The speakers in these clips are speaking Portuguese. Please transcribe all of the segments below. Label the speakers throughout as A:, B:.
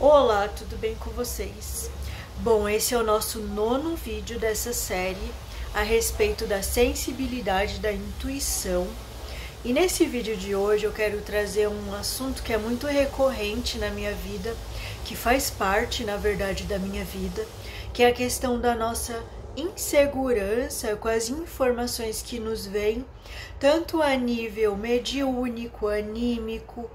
A: Olá, tudo bem com vocês? Bom, esse é o nosso nono vídeo dessa série a respeito da sensibilidade da intuição. E nesse vídeo de hoje eu quero trazer um assunto que é muito recorrente na minha vida, que faz parte, na verdade, da minha vida, que é a questão da nossa insegurança com as informações que nos vêm, tanto a nível mediúnico, anímico,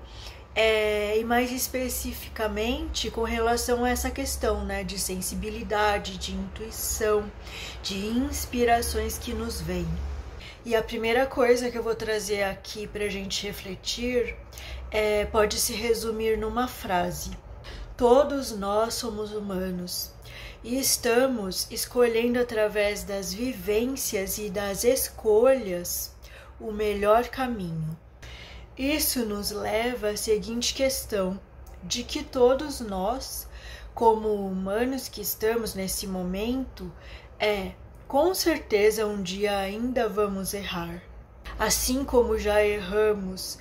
A: e mais especificamente com relação a essa questão, né, de sensibilidade, de intuição, de inspirações que nos vêm. E a primeira coisa que eu vou trazer aqui para a gente refletir pode se resumir numa frase: todos nós somos humanos e estamos escolhendo através das vivências e das escolhas o melhor caminho. Isso nos leva à seguinte questão, de que todos nós, como humanos que estamos nesse momento, com certeza um dia ainda vamos errar. Assim como já erramos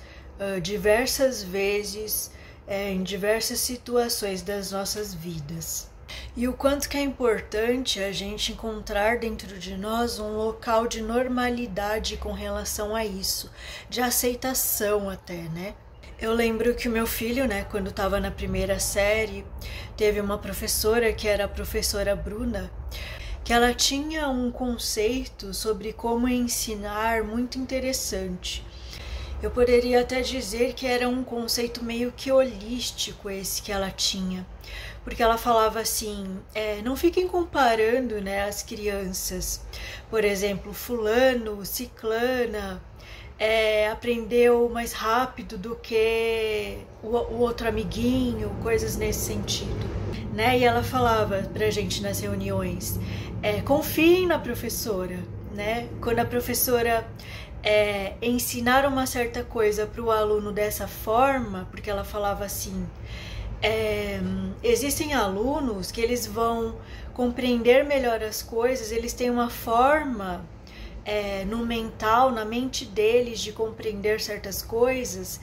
A: diversas vezes em diversas situações das nossas vidas. E o quanto que é importante a gente encontrar dentro de nós um local de normalidade com relação a isso, de aceitação até, né? Eu lembro que o meu filho, né, quando estava na primeira série, teve uma professora que era a professora Bruna, que ela tinha um conceito sobre como ensinar muito interessante. Eu poderia até dizer que era um conceito meio que holístico esse que ela tinha, porque ela falava assim, não fiquem comparando, né, as crianças. Por exemplo, fulano, ciclana, aprendeu mais rápido do que o outro amiguinho, coisas nesse sentido, né? E ela falava pra gente nas reuniões, confiem na professora, né? Quando a professora ensinar uma certa coisa para o aluno dessa forma, porque ela falava assim, existem alunos que eles vão compreender melhor as coisas, eles têm uma forma no mental, na mente deles de compreender certas coisas,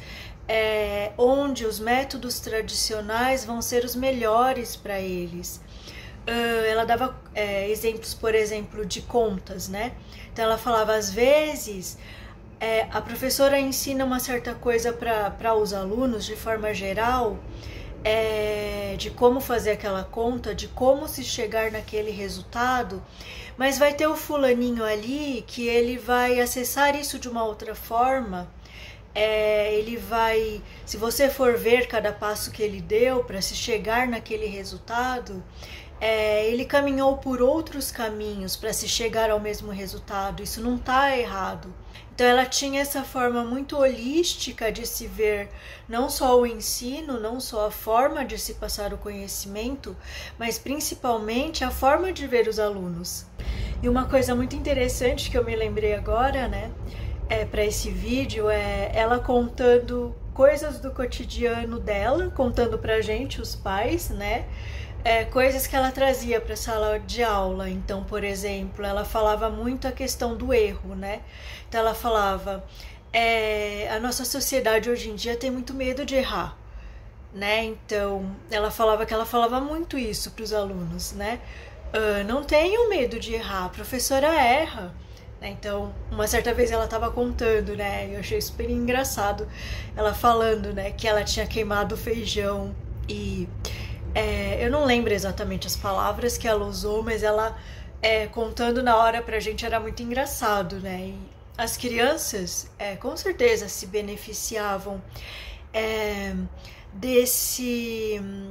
A: onde os métodos tradicionais vão ser os melhores para eles. Ela dava exemplos, por exemplo, de contas, né? Então ela falava, às vezes a professora ensina uma certa coisa para os alunos de forma geral, de como fazer aquela conta, de como se chegar naquele resultado, mas vai ter o fulaninho ali que ele vai acessar isso de uma outra forma. Ele vai, se você for ver cada passo que ele deu para se chegar naquele resultado, ele caminhou por outros caminhos para se chegar ao mesmo resultado. Isso não está errado. Então ela tinha essa forma muito holística de se ver não só o ensino, não só a forma de se passar o conhecimento, mas principalmente a forma de ver os alunos. E uma coisa muito interessante que eu me lembrei agora, né, para esse vídeo, ela contando coisas do cotidiano dela, contando pra gente, os pais, né, coisas que ela trazia para a sala de aula. Então, por exemplo, ela falava muito a questão do erro, né? Então ela falava, a nossa sociedade hoje em dia tem muito medo de errar, né? Então ela falava que ela falava muito isso para os alunos, né? Não tenham medo de errar, a professora erra. Então, uma certa vez ela estava contando, né? Eu achei super engraçado ela falando, né, que ela tinha queimado o feijão e eu não lembro exatamente as palavras que ela usou, mas ela contando na hora pra gente era muito engraçado, né? E as crianças com certeza se beneficiavam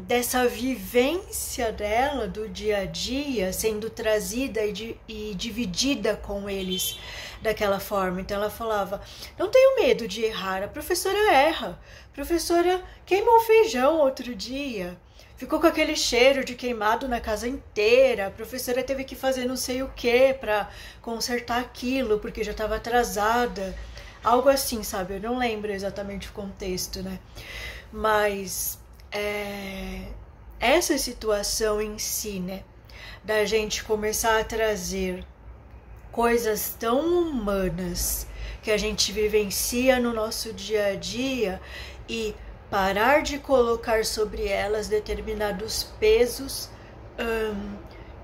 A: dessa vivência dela do dia a dia sendo trazida e dividida com eles daquela forma. Então ela falava, não tenho medo de errar, a professora erra, a professora queimou feijão outro dia, ficou com aquele cheiro de queimado na casa inteira, a professora teve que fazer não sei o que para consertar aquilo, porque já estava atrasada, algo assim, sabe? Eu não lembro exatamente o contexto, né? Mas essa situação em si, né, da gente começar a trazer coisas tão humanas que a gente vivencia no nosso dia a dia e parar de colocar sobre elas determinados pesos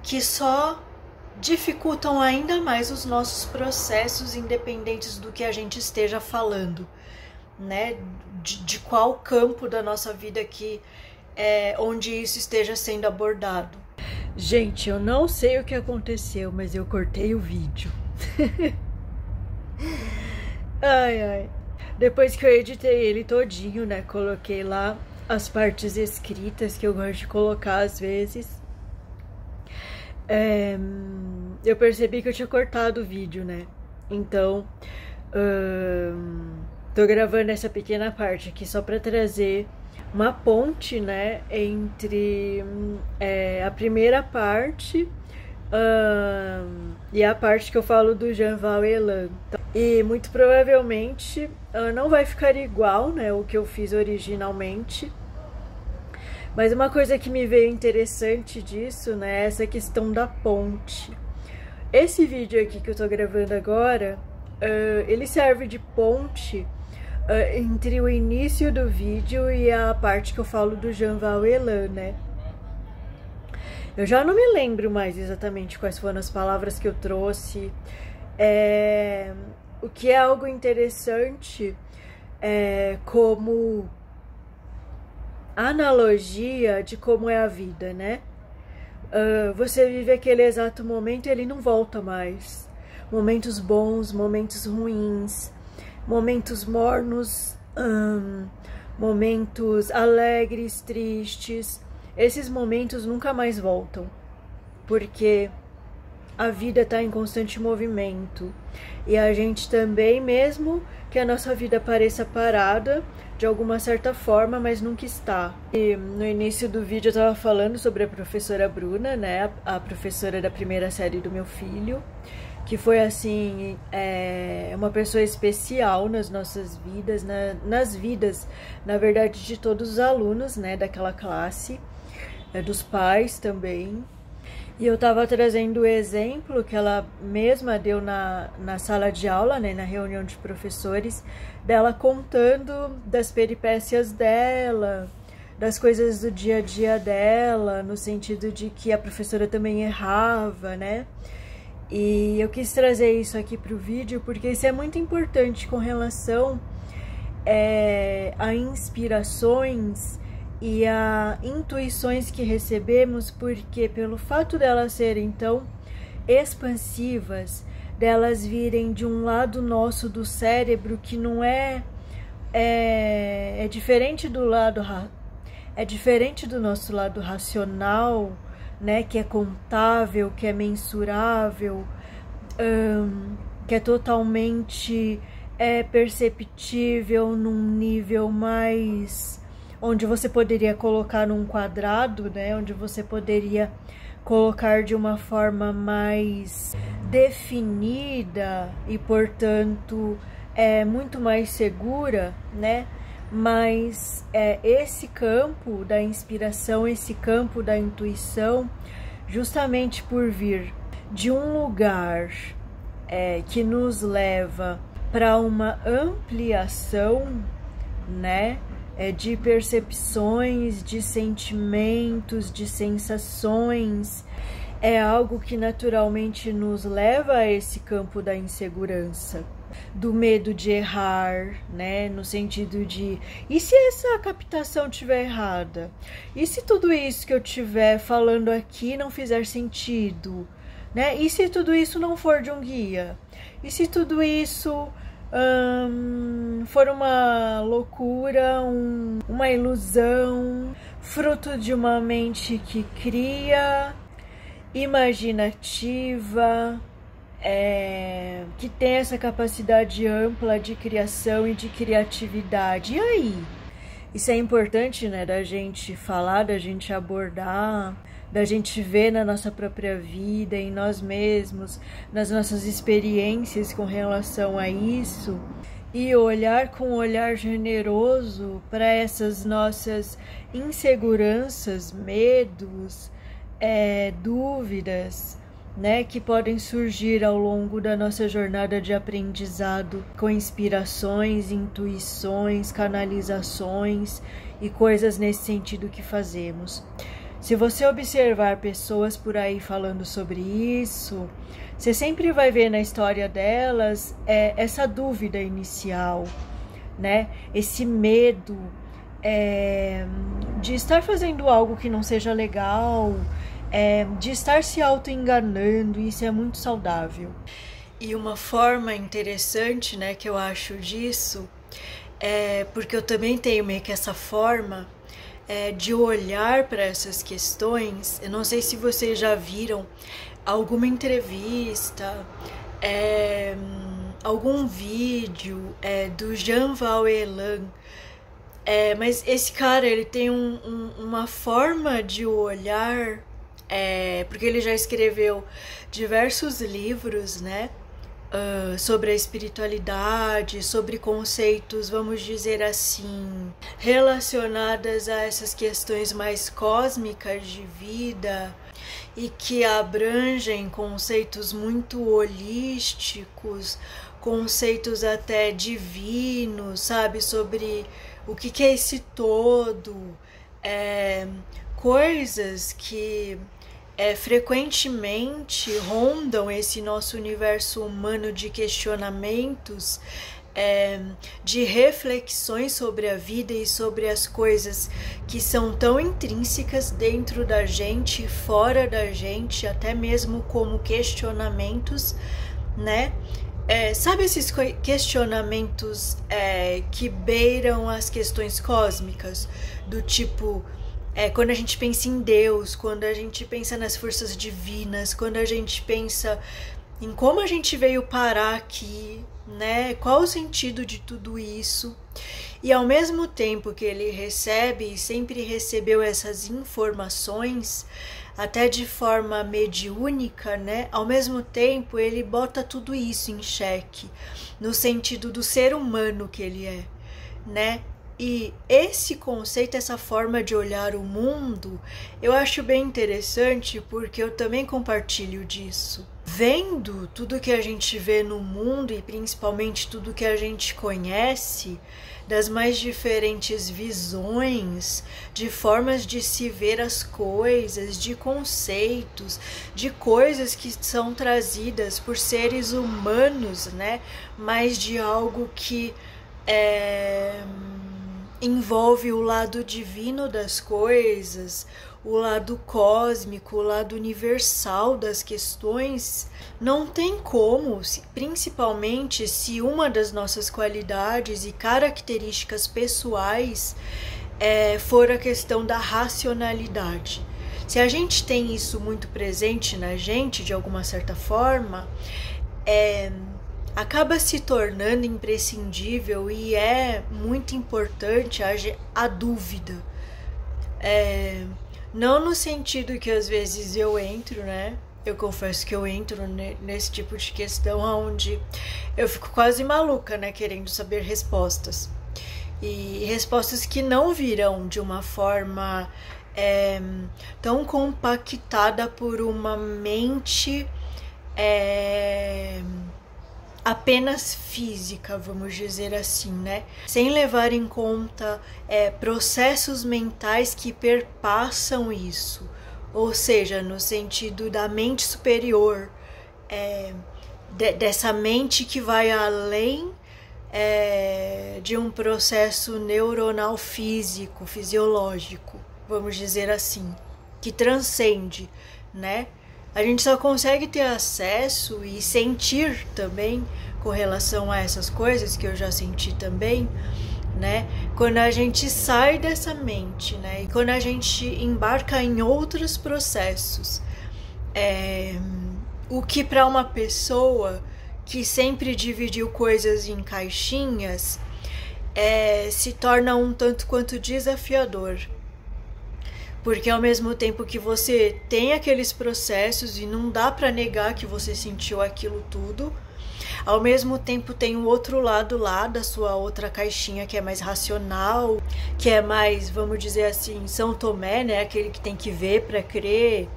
A: que só dificultam ainda mais os nossos processos, independentes do que a gente esteja falando, né? De qual campo da nossa vida que onde isso esteja sendo abordado. Gente, eu não sei o que aconteceu, mas eu cortei o vídeo. Ai. Depois que eu editei ele todinho, né? Coloquei lá as partes escritas que eu gosto de colocar às vezes. Eu percebi que eu tinha cortado o vídeo, né? Então, tô gravando essa pequena parte aqui só pra trazer uma ponte, né? Entre a primeira parte e a parte que eu falo do Jean Valjean. E muito provavelmente não vai ficar igual, né, o que eu fiz originalmente. Mas uma coisa que me veio interessante disso, né, é essa questão da ponte. Esse vídeo aqui que eu tô gravando agora, ele serve de ponte entre o início do vídeo e a parte que eu falo do Jean Valjean, né. Eu já não me lembro mais exatamente quais foram as palavras que eu trouxe. O que é algo interessante como analogia de como é a vida, né? Você vive aquele exato momento e ele não volta mais. Momentos bons, momentos ruins, momentos mornos, momentos alegres, tristes. Esses momentos nunca mais voltam, porque a vida está em constante movimento. E a gente também, mesmo que a nossa vida pareça parada, de alguma certa forma, mas nunca está. E no início do vídeo eu estava falando sobre a professora Bruna, né? A professora da primeira série do meu filho, que foi, assim, uma pessoa especial nas nossas vidas, nas vidas, na verdade, de todos os alunos, né? Daquela classe, dos pais também. E eu tava trazendo o exemplo que ela mesma deu na sala de aula, né, na reunião de professores, dela contando das peripécias dela, das coisas do dia a dia dela, no sentido de que a professora também errava, né? E eu quis trazer isso aqui pro vídeo porque isso é muito importante com relação a inspirações e a intuições que recebemos, porque pelo fato delas serem tão expansivas, delas virem de um lado nosso do cérebro que não é diferente do lado diferente do nosso lado racional, né, que é contável, que é mensurável, que é totalmente perceptível num nível mais onde você poderia colocar num quadrado, né? Onde você poderia colocar de uma forma mais definida e, portanto, muito mais segura, né? Mas esse campo da inspiração, esse campo da intuição, justamente por vir de um lugar que nos leva para uma ampliação, né? De percepções, de sentimentos, de sensações, é algo que naturalmente nos leva a esse campo da insegurança, do medo de errar, né? No sentido de, e se essa captação estiver errada? E se tudo isso que eu estiver falando aqui não fizer sentido? Né? E se tudo isso não for de um guia? E se tudo isso for uma loucura, uma ilusão, fruto de uma mente que cria, imaginativa, que tem essa capacidade ampla de criação e de criatividade. E aí? Isso é importante, né, da gente falar, da gente abordar, da gente ver na nossa própria vida, em nós mesmos, nas nossas experiências com relação a isso, e olhar com um olhar generoso para essas nossas inseguranças, medos, dúvidas, né, que podem surgir ao longo da nossa jornada de aprendizado, com inspirações, intuições, canalizações e coisas nesse sentido que fazemos. Se você observar pessoas por aí falando sobre isso, você sempre vai ver na história delas essa dúvida inicial, né? Esse medo de estar fazendo algo que não seja legal, de estar se auto-enganando. Isso é muito saudável. E uma forma interessante, né, que eu acho disso, porque eu também tenho meio que essa forma de olhar para essas questões. Eu não sei se vocês já viram alguma entrevista, algum vídeo do Jean Valjean, mas esse cara, ele tem uma forma de olhar, porque ele já escreveu diversos livros, né, sobre a espiritualidade, sobre conceitos, vamos dizer assim, relacionadas a essas questões mais cósmicas de vida e que abrangem conceitos muito holísticos, conceitos até divinos, sabe, sobre o que é esse todo, coisas que frequentemente rondam esse nosso universo humano de questionamentos, de reflexões sobre a vida e sobre as coisas que são tão intrínsecas dentro da gente e fora da gente, até mesmo como questionamentos, né? Sabe esses questionamentos que beiram as questões cósmicas, do tipo, quando a gente pensa em Deus, quando a gente pensa nas forças divinas, quando a gente pensa em como a gente veio parar aqui, né? Qual o sentido de tudo isso? E ao mesmo tempo que ele recebe e sempre recebeu essas informações, até de forma mediúnica, né? Ao mesmo tempo ele bota tudo isso em xeque, no sentido do ser humano que ele é, né? E esse conceito, essa forma de olhar o mundo, eu acho bem interessante, porque eu também compartilho disso. Vendo tudo que a gente vê no mundo e principalmente tudo que a gente conhece, das mais diferentes visões, de formas de se ver as coisas, de conceitos, de coisas que são trazidas por seres humanos, né? Mas de algo que envolve o lado divino das coisas, o lado cósmico, o lado universal das questões. Não tem como, principalmente se uma das nossas qualidades e características pessoais for a questão da racionalidade. Se a gente tem isso muito presente na gente, de alguma certa forma, acaba se tornando imprescindível e é muito importante a dúvida. Não no sentido que às vezes eu entro, né? Eu confesso que eu entro nesse tipo de questão onde eu fico quase maluca, né? Querendo saber respostas. E respostas que não virão de uma forma tão compactada por uma mente apenas física, vamos dizer assim, né? Sem levar em conta processos mentais que perpassam isso, ou seja, no sentido da mente superior, dessa mente que vai além de um processo neuronal físico, fisiológico, vamos dizer assim, que transcende, né? A gente só consegue ter acesso e sentir também com relação a essas coisas que eu já senti também, né? Quando a gente sai dessa mente, né? E quando a gente embarca em outros processos. O que para uma pessoa que sempre dividiu coisas em caixinhas se torna um tanto quanto desafiador. Porque ao mesmo tempo que você tem aqueles processos e não dá para negar que você sentiu aquilo tudo, ao mesmo tempo tem o outro lado lá da sua outra caixinha que é mais racional, que é mais, vamos dizer assim, São Tomé, né? Aquele que tem que ver para crer,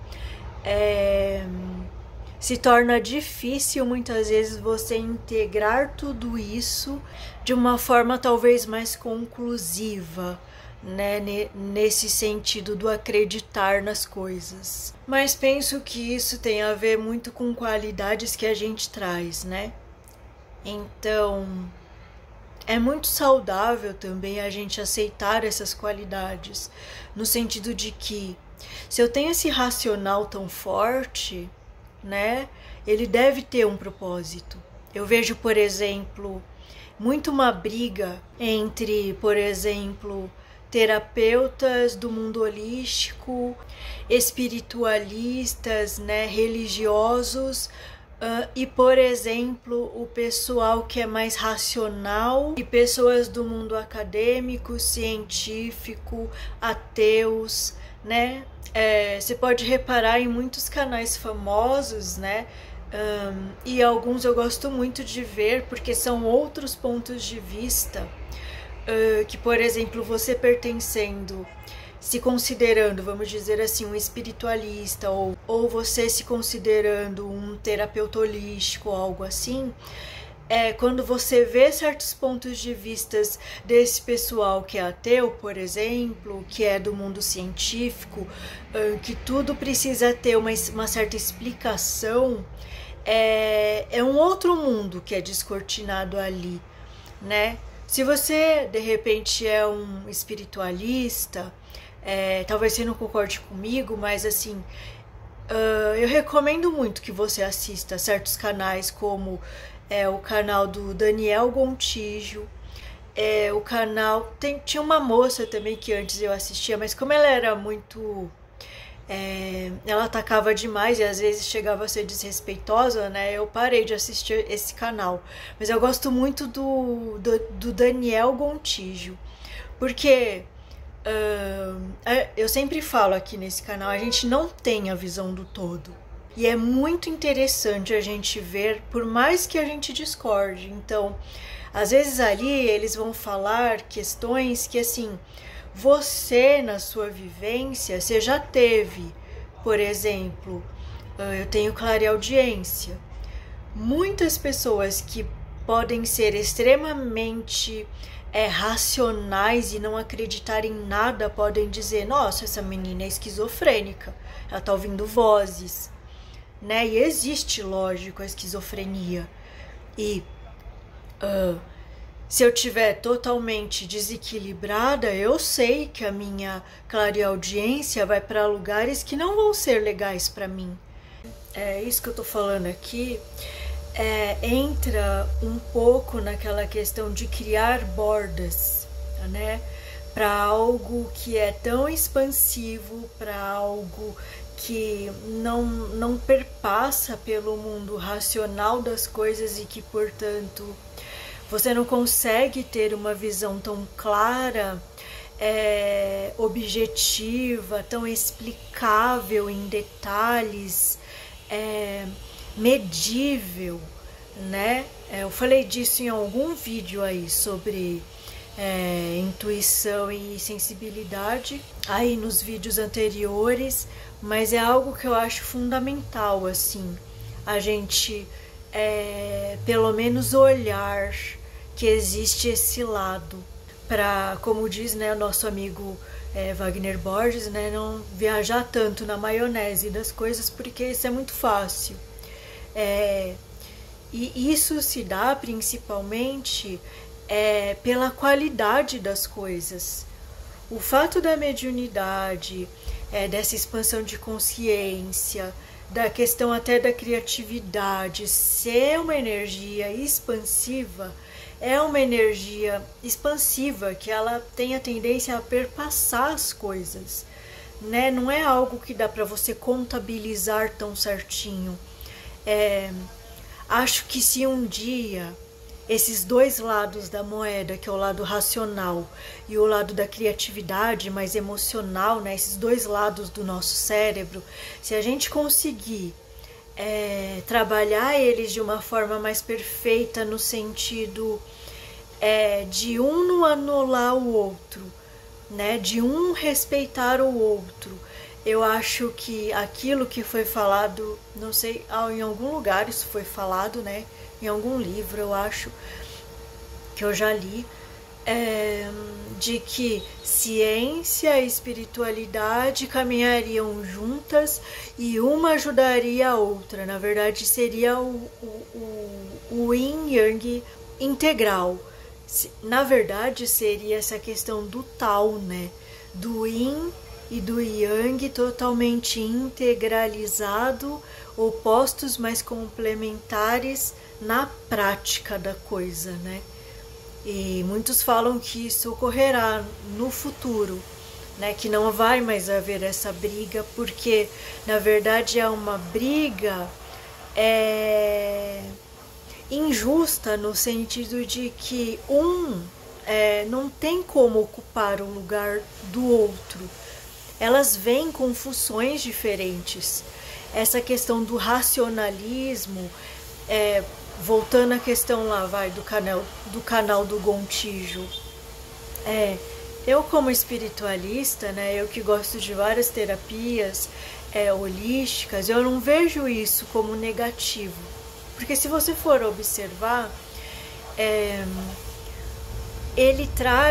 A: se torna difícil muitas vezes você integrar tudo isso de uma forma talvez mais conclusiva, né, nesse sentido do acreditar nas coisas. Mas penso que isso tem a ver muito com qualidades que a gente traz, né? Então, é muito saudável também a gente aceitar essas qualidades, no sentido de que se eu tenho esse racional tão forte, né, ele deve ter um propósito. Eu vejo, por exemplo, muito uma briga entre, por exemplo, terapeutas do mundo holístico, espiritualistas, né, religiosos, e, por exemplo, o pessoal que é mais racional e pessoas do mundo acadêmico, científico, ateus, né? Você pode reparar em muitos canais famosos, né? E alguns eu gosto muito de ver porque são outros pontos de vista que, por exemplo, você pertencendo, se considerando, vamos dizer assim, um espiritualista ou você se considerando um terapeuta holístico, algo assim, quando você vê certos pontos de vistas desse pessoal que é ateu, por exemplo, que é do mundo científico, que tudo precisa ter uma certa explicação, é um outro mundo que é descortinado ali, né? Se você, de repente, é um espiritualista, talvez você não concorde comigo, mas assim, eu recomendo muito que você assista certos canais como o canal do Daniel Gontijo, o canal... Tinha uma moça também que antes eu assistia, mas como ela era muito... ela atacava demais e às vezes chegava a ser desrespeitosa, né? Eu parei de assistir esse canal. Mas eu gosto muito do Daniel Gontijo, porque eu sempre falo aqui nesse canal, a gente não tem a visão do todo. E é muito interessante a gente ver, por mais que a gente discorde. Então, às vezes ali eles vão falar questões que, assim, você na sua vivência, você já teve. Por exemplo, eu tenho clareaudiência. Muitas pessoas que podem ser extremamente racionais e não acreditar em nada podem dizer: nossa, essa menina é esquizofrênica, ela tá ouvindo vozes, né? E existe, lógico, a esquizofrenia. E se eu tiver totalmente desequilibrada, eu sei que a minha clareaudiência vai para lugares que não vão ser legais para mim. É isso que eu tô falando aqui. Entra um pouco naquela questão de criar bordas, né? Para algo que é tão expansivo, para algo que não perpassa pelo mundo racional das coisas e que, portanto, você não consegue ter uma visão tão clara, objetiva, tão explicável em detalhes, medível, né? Eu falei disso em algum vídeo aí sobre intuição e sensibilidade aí nos vídeos anteriores, mas é algo que eu acho fundamental, assim, a gente pelo menos olhar que existe esse lado, para, como diz, né, o nosso amigo Wagner Borges, né, não viajar tanto na maionese das coisas, porque isso é muito fácil. E isso se dá principalmente pela qualidade das coisas. O fato da mediunidade, dessa expansão de consciência, da questão até da criatividade ser uma energia expansiva, é uma energia expansiva que ela tem a tendência a perpassar as coisas, né? Não é algo que dá para você contabilizar tão certinho. Acho que se um dia esses dois lados da moeda, que é o lado racional e o lado da criatividade mais emocional, né? Esses dois lados do nosso cérebro, se a gente conseguir trabalhar eles de uma forma mais perfeita, no sentido de um não anular o outro, né? De um respeitar o outro, Eu acho que aquilo que foi falado, não sei, em algum lugar isso foi falado, né? Em algum livro, eu acho, que eu já li, de que ciência e espiritualidade caminhariam juntas e uma ajudaria a outra. Na verdade, seria o yin yang integral. Na verdade, seria essa questão do tal, né? Do yin e do yang totalmente integralizado, opostos mas complementares na prática da coisa, né? E muitos falam que isso ocorrerá no futuro, né? Que não vai mais haver essa briga, porque na verdade é uma briga injusta, no sentido de que não tem como ocupar o lugar do outro. Elas vêm com funções diferentes. Essa questão do racionalismo, voltando à questão lá, do canal do Gontijo. Eu como espiritualista, né, eu que gosto de várias terapias holísticas, eu não vejo isso como negativo. Porque se você for observar,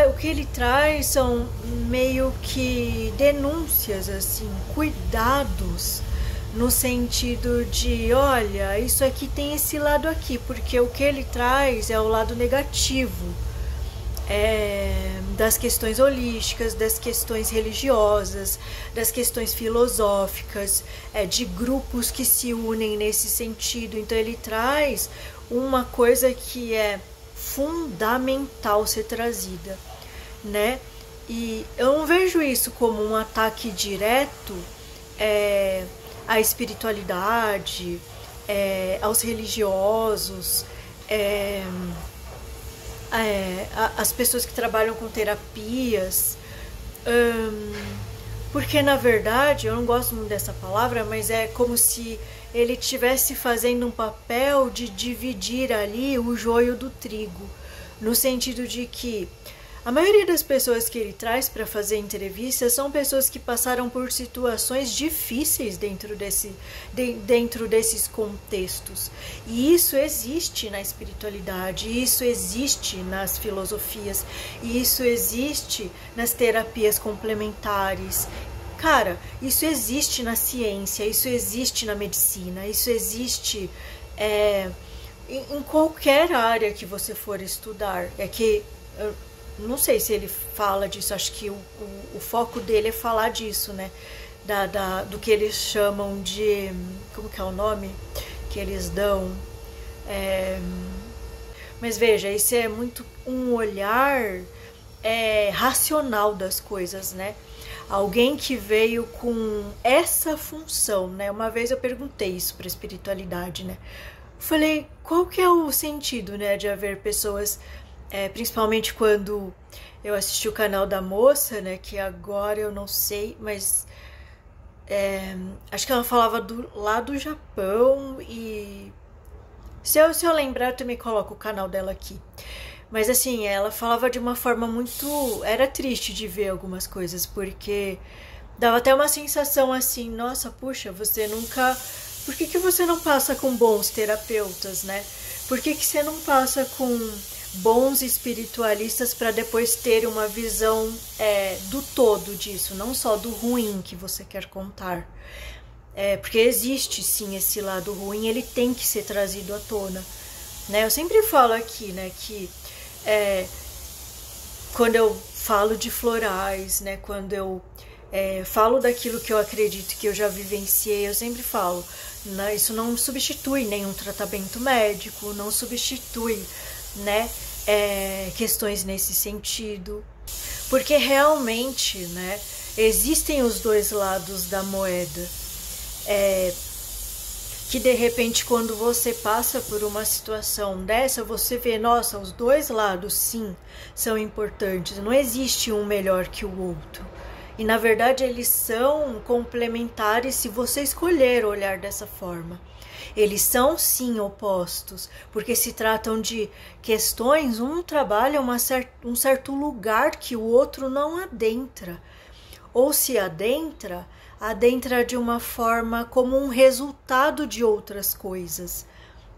A: o que ele traz são meio que denúncias, assim, cuidados, no sentido de, olha, isso aqui tem esse lado aqui, porque o que ele traz é o lado negativo das questões holísticas, das questões religiosas, das questões filosóficas, de grupos que se unem nesse sentido. Então ele traz uma coisa que é fundamental ser trazida, né? E eu não vejo isso como um ataque direto à espiritualidade, aos religiosos, as pessoas que trabalham com terapias, porque na verdade, eu não gosto muito dessa palavra, mas é como se ele estivesse fazendo um papel de dividir ali o joio do trigo, no sentido de que a maioria das pessoas que ele traz para fazer entrevistas são pessoas que passaram por situações difíceis dentro desses contextos. E isso existe na espiritualidade, isso existe nas filosofias, isso existe nas terapias complementares. Cara, isso existe na ciência, isso existe na medicina, isso existe em qualquer área que você for estudar. Não sei se ele fala disso, acho que o foco dele é falar disso, né? Do que eles chamam de... Como que é o nome que eles dão? Mas veja, isso é muito um olhar racional das coisas, né? Alguém que veio com essa função, né? Uma vez eu perguntei isso para a espiritualidade, né? Falei, qual que é o sentido, né, de haver pessoas, principalmente quando eu assisti o canal da moça, né, que agora eu não sei, mas acho que ela falava lá do Japão, e se eu lembrar eu também coloco o canal dela aqui. Mas assim, ela falava de uma forma muito... Era triste de ver algumas coisas, porque dava até uma sensação assim, nossa, puxa, você nunca... Por que você não passa com bons terapeutas, né? Por que você não passa com bons espiritualistas para depois ter uma visão do todo disso, não só do ruim que você quer contar? Porque existe sim esse lado ruim, ele tem que ser trazido à tona, né? Eu sempre falo aqui, né, que quando eu falo de florais, né, quando eu falo daquilo que eu acredito, que eu já vivenciei, eu sempre falo, né, isso não substitui nenhum tratamento médico, não substitui, né, questões nesse sentido, porque realmente, né, existem os dois lados da moeda, que de repente quando você passa por uma situação dessa, você vê, nossa, os dois lados sim são importantes, não existe um melhor que o outro. E na verdade eles são complementares se você escolher olhar dessa forma. Eles são sim opostos, porque se tratam de questões, um trabalha um certo lugar que o outro não adentra. Ou se adentra, adentra de uma forma como um resultado de outras coisas,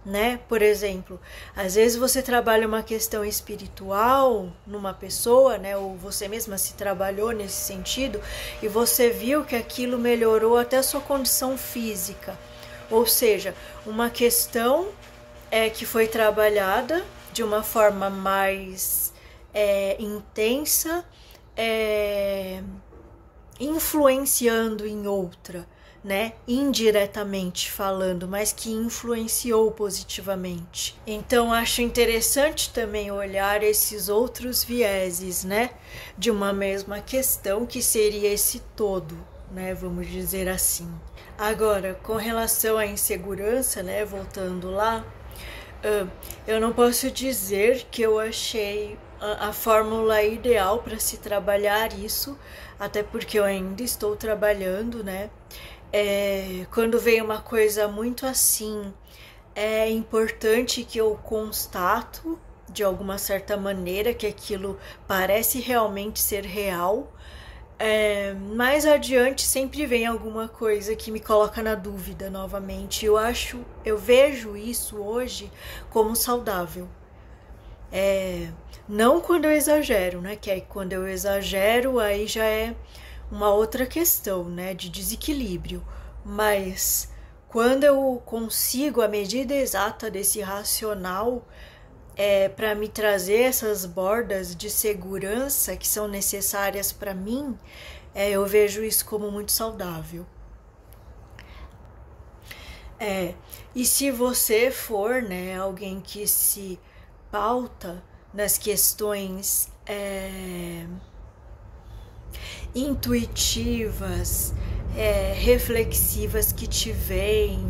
A: né? Por exemplo, às vezes você trabalha uma questão espiritual numa pessoa, né? Ou você mesma se trabalhou nesse sentido e você viu que aquilo melhorou até a sua condição física. Ou seja, uma questão que foi trabalhada de uma forma mais intensa, influenciando em outra, né? Indiretamente falando, mas que influenciou positivamente. Então acho interessante também olhar esses outros vieses, né? De uma mesma questão que seria esse todo, né? Vamos dizer assim. Agora, com relação à insegurança, né? Voltando lá, eu não posso dizer que eu achei a fórmula ideal para se trabalhar isso, até porque eu ainda estou trabalhando, né? Quando vem uma coisa muito assim, é importante que eu constato de alguma certa maneira que aquilo parece realmente ser real. Mais adiante sempre vem alguma coisa que me coloca na dúvida novamente. Eu vejo isso hoje como saudável. Não quando eu exagero, né? Que aí quando eu exagero, aí já é uma outra questão, né? De desequilíbrio. Mas quando eu consigo a medida exata desse racional, para me trazer essas bordas de segurança que são necessárias para mim, eu vejo isso como muito saudável. E se você for, né, alguém que se pauta nas questões intuitivas, reflexivas que te vêm,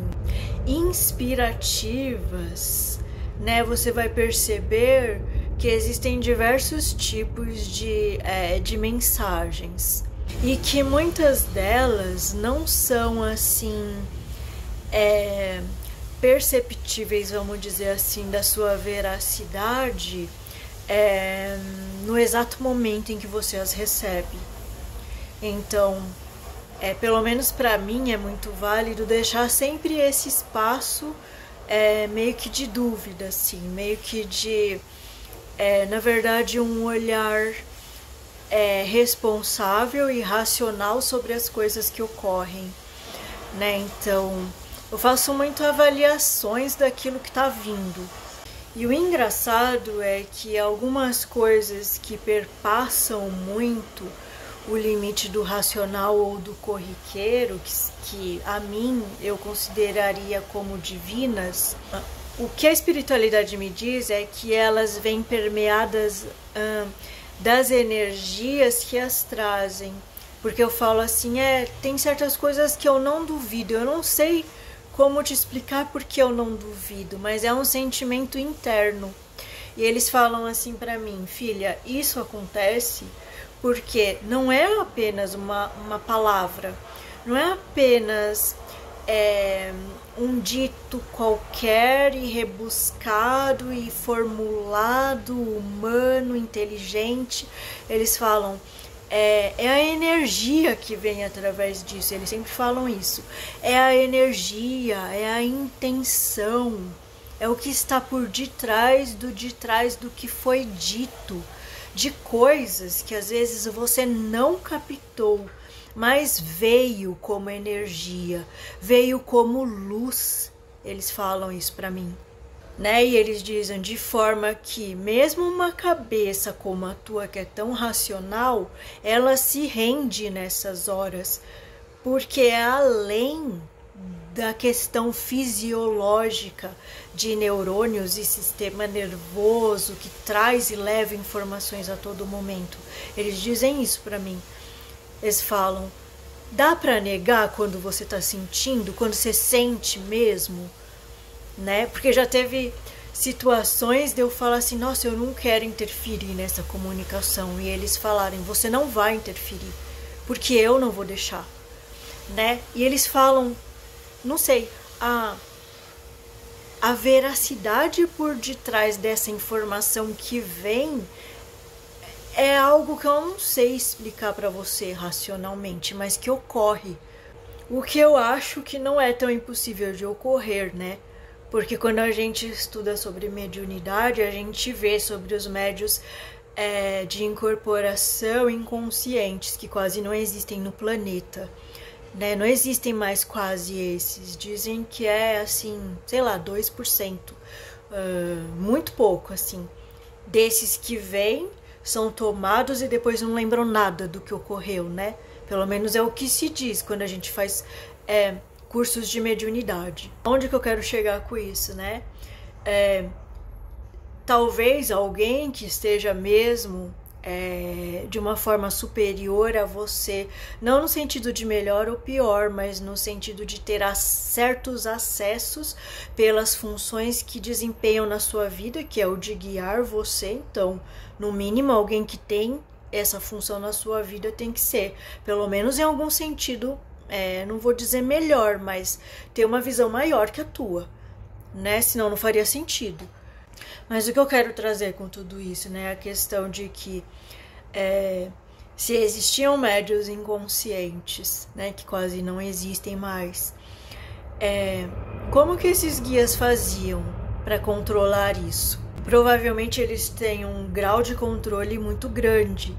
A: inspirativas, né, você vai perceber que existem diversos tipos de mensagens e que muitas delas não são assim perceptíveis, vamos dizer assim, da sua veracidade no exato momento em que você as recebe. Então, pelo menos para mim é muito válido deixar sempre esse espaço meio que de dúvida, assim, meio que de, na verdade, um olhar responsável e racional sobre as coisas que ocorrem, né? Então, eu faço muito avaliações daquilo que está vindo. E o engraçado é que algumas coisas que perpassam muito o limite do racional ou do corriqueiro, que a mim eu consideraria como divinas, o que a espiritualidade me diz é que elas vêm permeadas das energias que as trazem. Porque eu falo assim, tem certas coisas que eu não duvido, eu não sei como te explicar porque eu não duvido, mas é um sentimento interno. E eles falam assim pra mim, filha, isso acontece porque não é apenas uma palavra, não é apenas um dito qualquer e rebuscado e formulado, humano, inteligente. Eles falam, é a energia que vem através disso, eles sempre falam isso. É a energia, é a intenção, é o que está por detrás do que foi dito, de coisas que às vezes você não captou, mas veio como energia, veio como luz. Eles falam isso para mim, né? E eles dizem de forma que mesmo uma cabeça como a tua, que é tão racional, ela se rende nessas horas, porque é além da questão fisiológica de neurônios e sistema nervoso que traz e leva informações a todo momento. Eles dizem isso para mim. Eles falam, dá para negar quando você está sentindo, quando você sente mesmo, né? Porque já teve situações de eu falar assim, nossa, eu não quero interferir nessa comunicação, e eles falarem, você não vai interferir, porque eu não vou deixar, né? E eles falam, não sei, a veracidade por detrás dessa informação que vem é algo que eu não sei explicar para você racionalmente, mas que ocorre O que eu acho que não é tão impossível de ocorrer, né? Porque quando a gente estuda sobre mediunidade, a gente vê sobre os médios de incorporação inconscientes, que quase não existem no planeta, né? Não existem mais quase esses. Dizem que é assim, sei lá, 2%. Muito pouco, assim. Desses que vêm, são tomados e depois não lembram nada do que ocorreu, né? Pelo menos é o que se diz quando a gente faz cursos de mediunidade. Onde que eu quero chegar com isso, né? Talvez alguém que esteja mesmo de uma forma superior a você, não no sentido de melhor ou pior, mas no sentido de ter certos acessos pelas funções que desempenham na sua vida, que é o de guiar você. Então, no mínimo, alguém que tem essa função na sua vida tem que ser, pelo menos em algum sentido, não vou dizer melhor, mas ter uma visão maior que a tua, né? Senão não faria sentido. Mas o que eu quero trazer com tudo isso, né? A questão de que se existiam médios inconscientes, né? Que quase não existem mais. Como que esses guias faziam para controlar isso? Provavelmente eles têm um grau de controle muito grande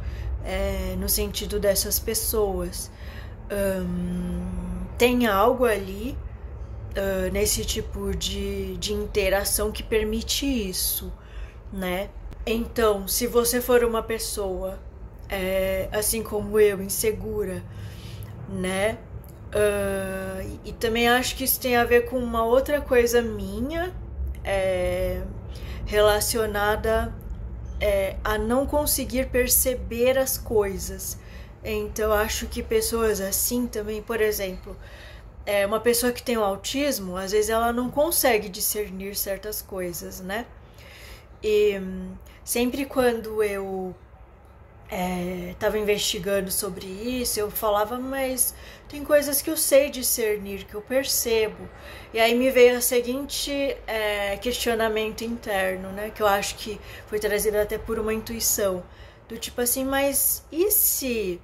A: no sentido dessas pessoas. Tem algo ali nesse tipo de interação que permite isso, né? Então, se você for uma pessoa, assim como eu, insegura, né? E também acho que isso tem a ver com uma outra coisa minha, relacionada a não conseguir perceber as coisas. Então, acho que pessoas assim também, por exemplo, uma pessoa que tem o autismo, às vezes ela não consegue discernir certas coisas, né? E sempre quando eu estava investigando sobre isso, eu falava, mas tem coisas que eu sei discernir, que eu percebo. E aí me veio o seguinte questionamento interno, né? Que eu acho que foi trazido até por uma intuição. Do tipo assim, mas e se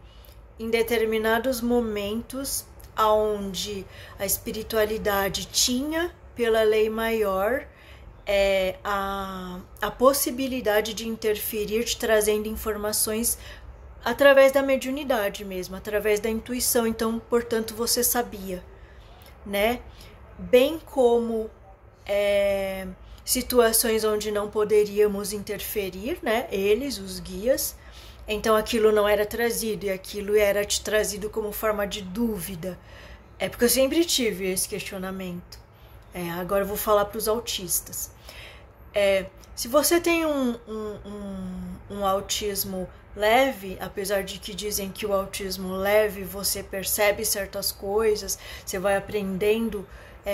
A: em determinados momentos onde a espiritualidade tinha, pela lei maior, a possibilidade de interferir, te trazendo informações através da mediunidade mesmo, através da intuição, então, portanto, você sabia, né? Bem como situações onde não poderíamos interferir, né? Eles, os guias, então aquilo não era trazido e aquilo era te trazido como forma de dúvida. Porque eu sempre tive esse questionamento. Agora eu vou falar para os autistas. Se você tem um autismo leve, apesar de que dizem que o autismo leve você percebe certas coisas, você vai aprendendo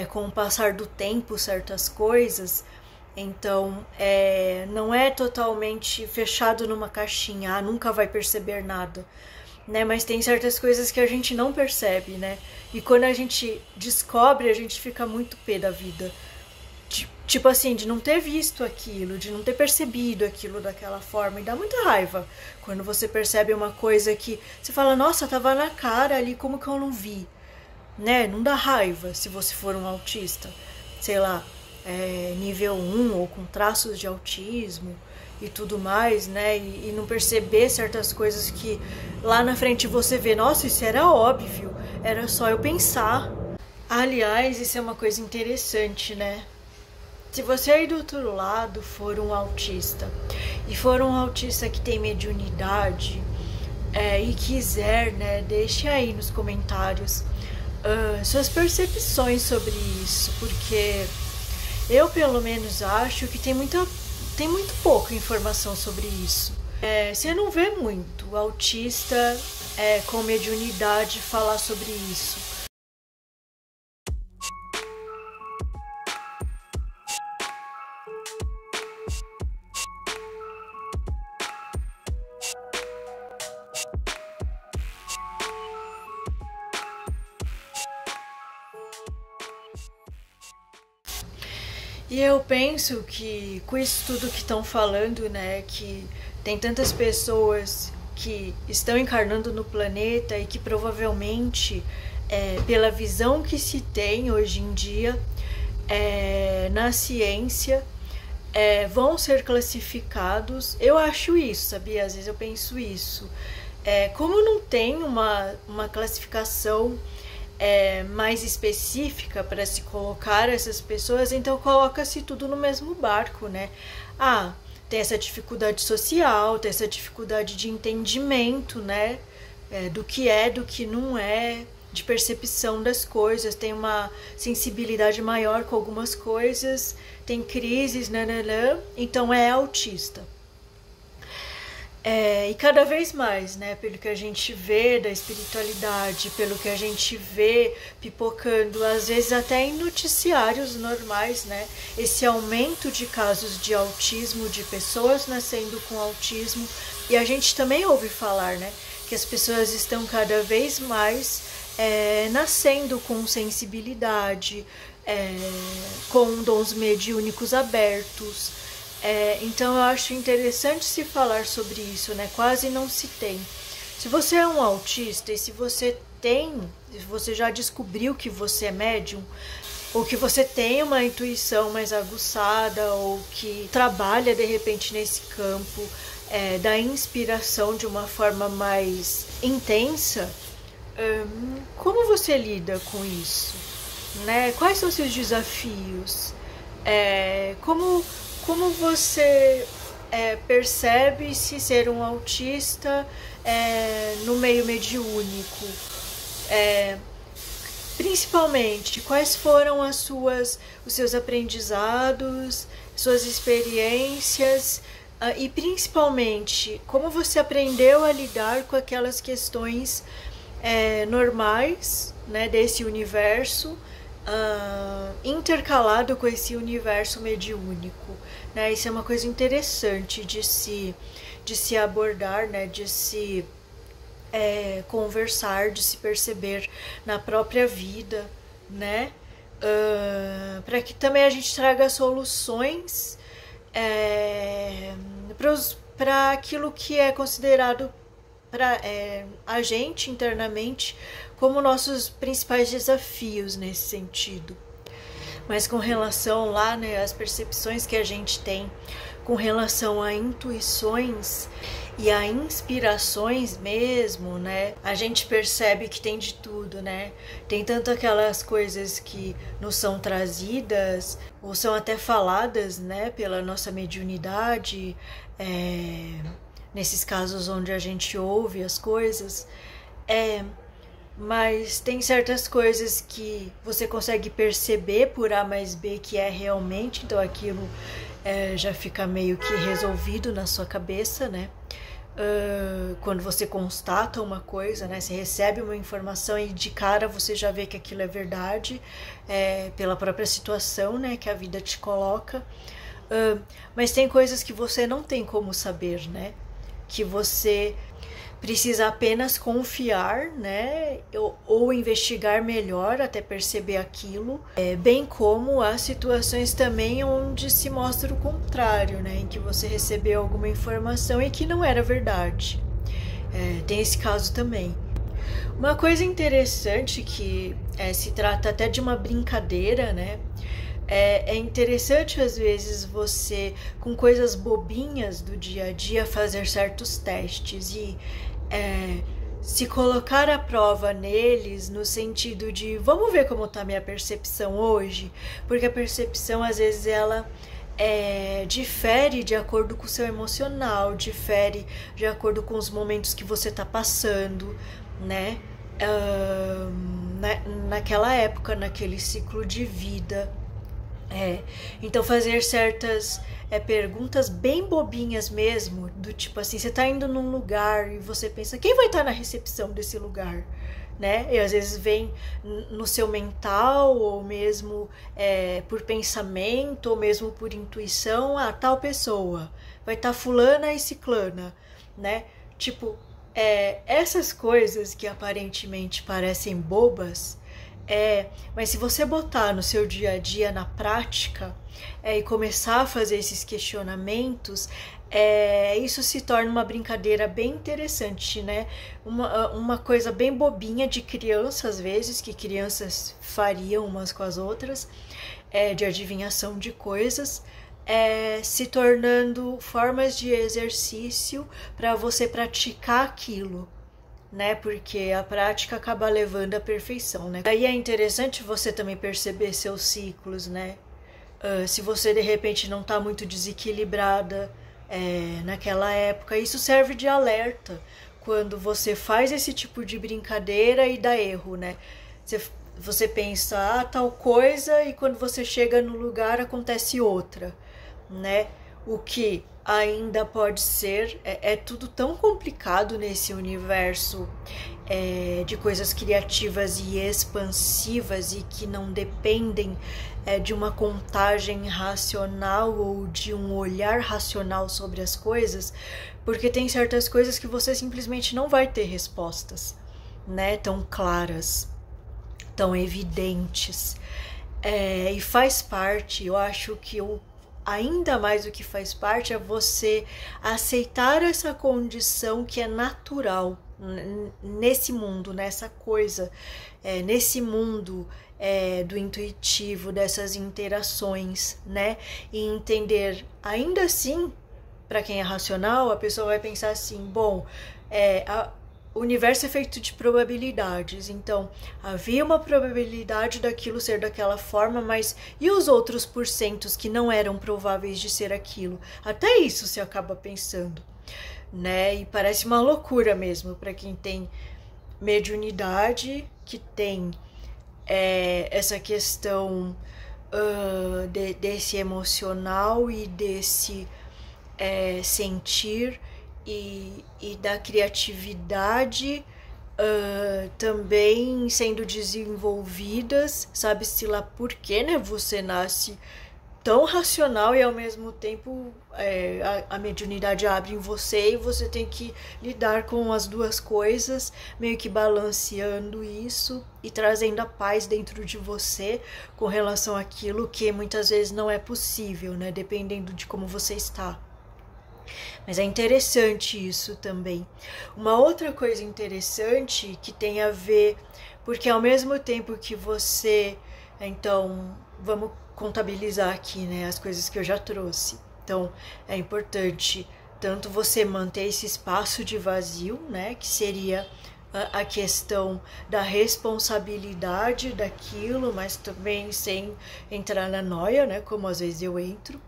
A: com o passar do tempo certas coisas, então não é totalmente fechado numa caixinha, nunca vai perceber nada, né? Mas tem certas coisas que a gente não percebe, né? E quando a gente descobre, a gente fica muito pé da vida. Tipo assim, de não ter visto aquilo, de não ter percebido aquilo daquela forma. E dá muita raiva quando você percebe uma coisa que você fala, nossa, tava na cara ali, como que eu não vi? Né? Não dá raiva se você for um autista, sei lá, nível 1 ou com traços de autismo e tudo mais, né? E não perceber certas coisas que lá na frente você vê, nossa, isso era óbvio, era só eu pensar. Aliás, isso é uma coisa interessante, né? Se você aí do outro lado for um autista, e for um autista que tem mediunidade, e quiser, né, deixe aí nos comentários suas percepções sobre isso, porque eu pelo menos acho que tem muito pouca informação sobre isso. Você não vê muito autista com mediunidade falar sobre isso. E eu penso que com isso tudo que estão falando, né, que tem tantas pessoas que estão encarnando no planeta e que provavelmente pela visão que se tem hoje em dia na ciência, vão ser classificados. Eu acho isso, sabia? Às vezes eu penso isso. Como não tem uma classificação mais específica para se colocar essas pessoas, então coloca-se tudo no mesmo barco, né? Tem essa dificuldade social, tem essa dificuldade de entendimento, né? Do que não é, de percepção das coisas, tem uma sensibilidade maior com algumas coisas, tem crises, então é autista. E cada vez mais, né, pelo que a gente vê da espiritualidade, pelo que a gente vê pipocando, às vezes até em noticiários normais, né, esse aumento de casos de autismo, de pessoas nascendo com autismo, e a gente também ouve falar, né, que as pessoas estão cada vez mais nascendo com sensibilidade, com dons mediúnicos abertos. Então eu acho interessante se falar sobre isso, né? Quase não se tem. Se você é um autista e se você já descobriu que você é médium, ou que você tem uma intuição mais aguçada, ou que trabalha de repente nesse campo da inspiração de uma forma mais intensa, como você lida com isso, né? Quais são os seus desafios? Como você percebe-se ser um autista no meio mediúnico? Principalmente, quais foram os seus aprendizados, suas experiências, e principalmente, como você aprendeu a lidar com aquelas questões normais, né, desse universo, intercalado com esse universo mediúnico, né? Isso é uma coisa interessante de se abordar, né? De se conversar, de se perceber na própria vida, né? Para que também a gente traga soluções para aquilo que é considerado para a gente internamente como nossos principais desafios nesse sentido. Mas com relação lá, né, às percepções que a gente tem com relação a intuições e a inspirações mesmo, né, a gente percebe que tem de tudo, né? Tem tanto aquelas coisas que nos são trazidas ou são até faladas, né, pela nossa mediunidade, nesses casos onde a gente ouve as coisas, mas tem certas coisas que você consegue perceber por A mais B que é realmente, então aquilo já fica meio que resolvido na sua cabeça, né? Quando você constata uma coisa, né? Você recebe uma informação e de cara você já vê que aquilo é verdade, pela própria situação, né, que a vida te coloca. Mas tem coisas que você não tem como saber, né? Que você precisa apenas confiar, né, ou investigar melhor até perceber aquilo, bem como há situações também onde se mostra o contrário, né, em que você recebeu alguma informação e que não era verdade. Tem esse caso também. Uma coisa interessante que se trata até de uma brincadeira, né, é interessante às vezes você, com coisas bobinhas do dia a dia, fazer certos testes e se colocar à prova neles, no sentido de vamos ver como está a minha percepção hoje, porque a percepção às vezes ela difere de acordo com o seu emocional, difere de acordo com os momentos que você está passando, né? Naquela época, naquele ciclo de vida. Então fazer certas perguntas bem bobinhas mesmo, do tipo assim, você tá indo num lugar e você pensa, quem vai estar na recepção desse lugar, né? E às vezes vem no seu mental, ou mesmo por pensamento, ou mesmo por intuição, tal pessoa, vai estar fulana e ciclana, né? Tipo, essas coisas que aparentemente parecem bobas, mas se você botar no seu dia a dia, na prática, e começar a fazer esses questionamentos, isso se torna uma brincadeira bem interessante, né? Uma coisa bem bobinha de criança, às vezes, que crianças fariam umas com as outras, de adivinhação de coisas, se tornando formas de exercício para você praticar aquilo, né? Porque a prática acaba levando à perfeição, né? Aí é interessante você também perceber seus ciclos, né? Se você de repente não está muito desequilibrada naquela época, isso serve de alerta quando você faz esse tipo de brincadeira e dá erro, né? Você pensa tal coisa e quando você chega no lugar acontece outra, né? O que ainda pode ser, tudo tão complicado nesse universo de coisas criativas e expansivas e que não dependem de uma contagem racional ou de um olhar racional sobre as coisas, porque tem certas coisas que você simplesmente não vai ter respostas, né, tão claras, tão evidentes, e faz parte, eu acho que ainda mais do que faz parte é você aceitar essa condição que é natural nesse mundo, nessa coisa, nesse mundo do intuitivo, dessas interações, né? E entender, ainda assim, para quem é racional, a pessoa vai pensar assim, bom, o universo é feito de probabilidades, então havia uma probabilidade daquilo ser daquela forma, mas e os outros porcentos que não eram prováveis de ser aquilo? Até isso se acaba pensando, né? E parece uma loucura mesmo para quem tem mediunidade, que tem essa questão desse emocional e desse sentir e da criatividade também sendo desenvolvidas, sabe-se lá por quê, né? Você nasce tão racional e ao mesmo tempo a mediunidade abre em você e você tem que lidar com as duas coisas, meio que balanceando isso e trazendo a paz dentro de você com relação àquilo que muitas vezes não é possível, né? Dependendo de como você está. Mas é interessante isso também. Uma outra coisa interessante que tem a ver, porque ao mesmo tempo que você, então, vamos contabilizar aqui, né, as coisas que eu já trouxe. Então, é importante tanto você manter esse espaço de vazio, né, que seria a questão da responsabilidade daquilo, mas também sem entrar na noia, né, como às vezes eu entro.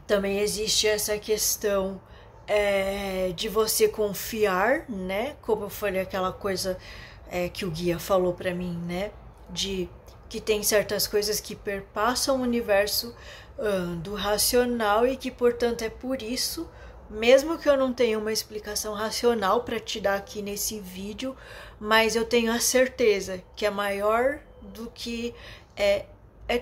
A: Também existe essa questão de você confiar, né? Como eu falei, aquela coisa que o guia falou para mim, né? De que tem certas coisas que perpassam o universo do racional e que, portanto, é por isso, mesmo que eu não tenha uma explicação racional para te dar aqui nesse vídeo, mas eu tenho a certeza que é maior do que é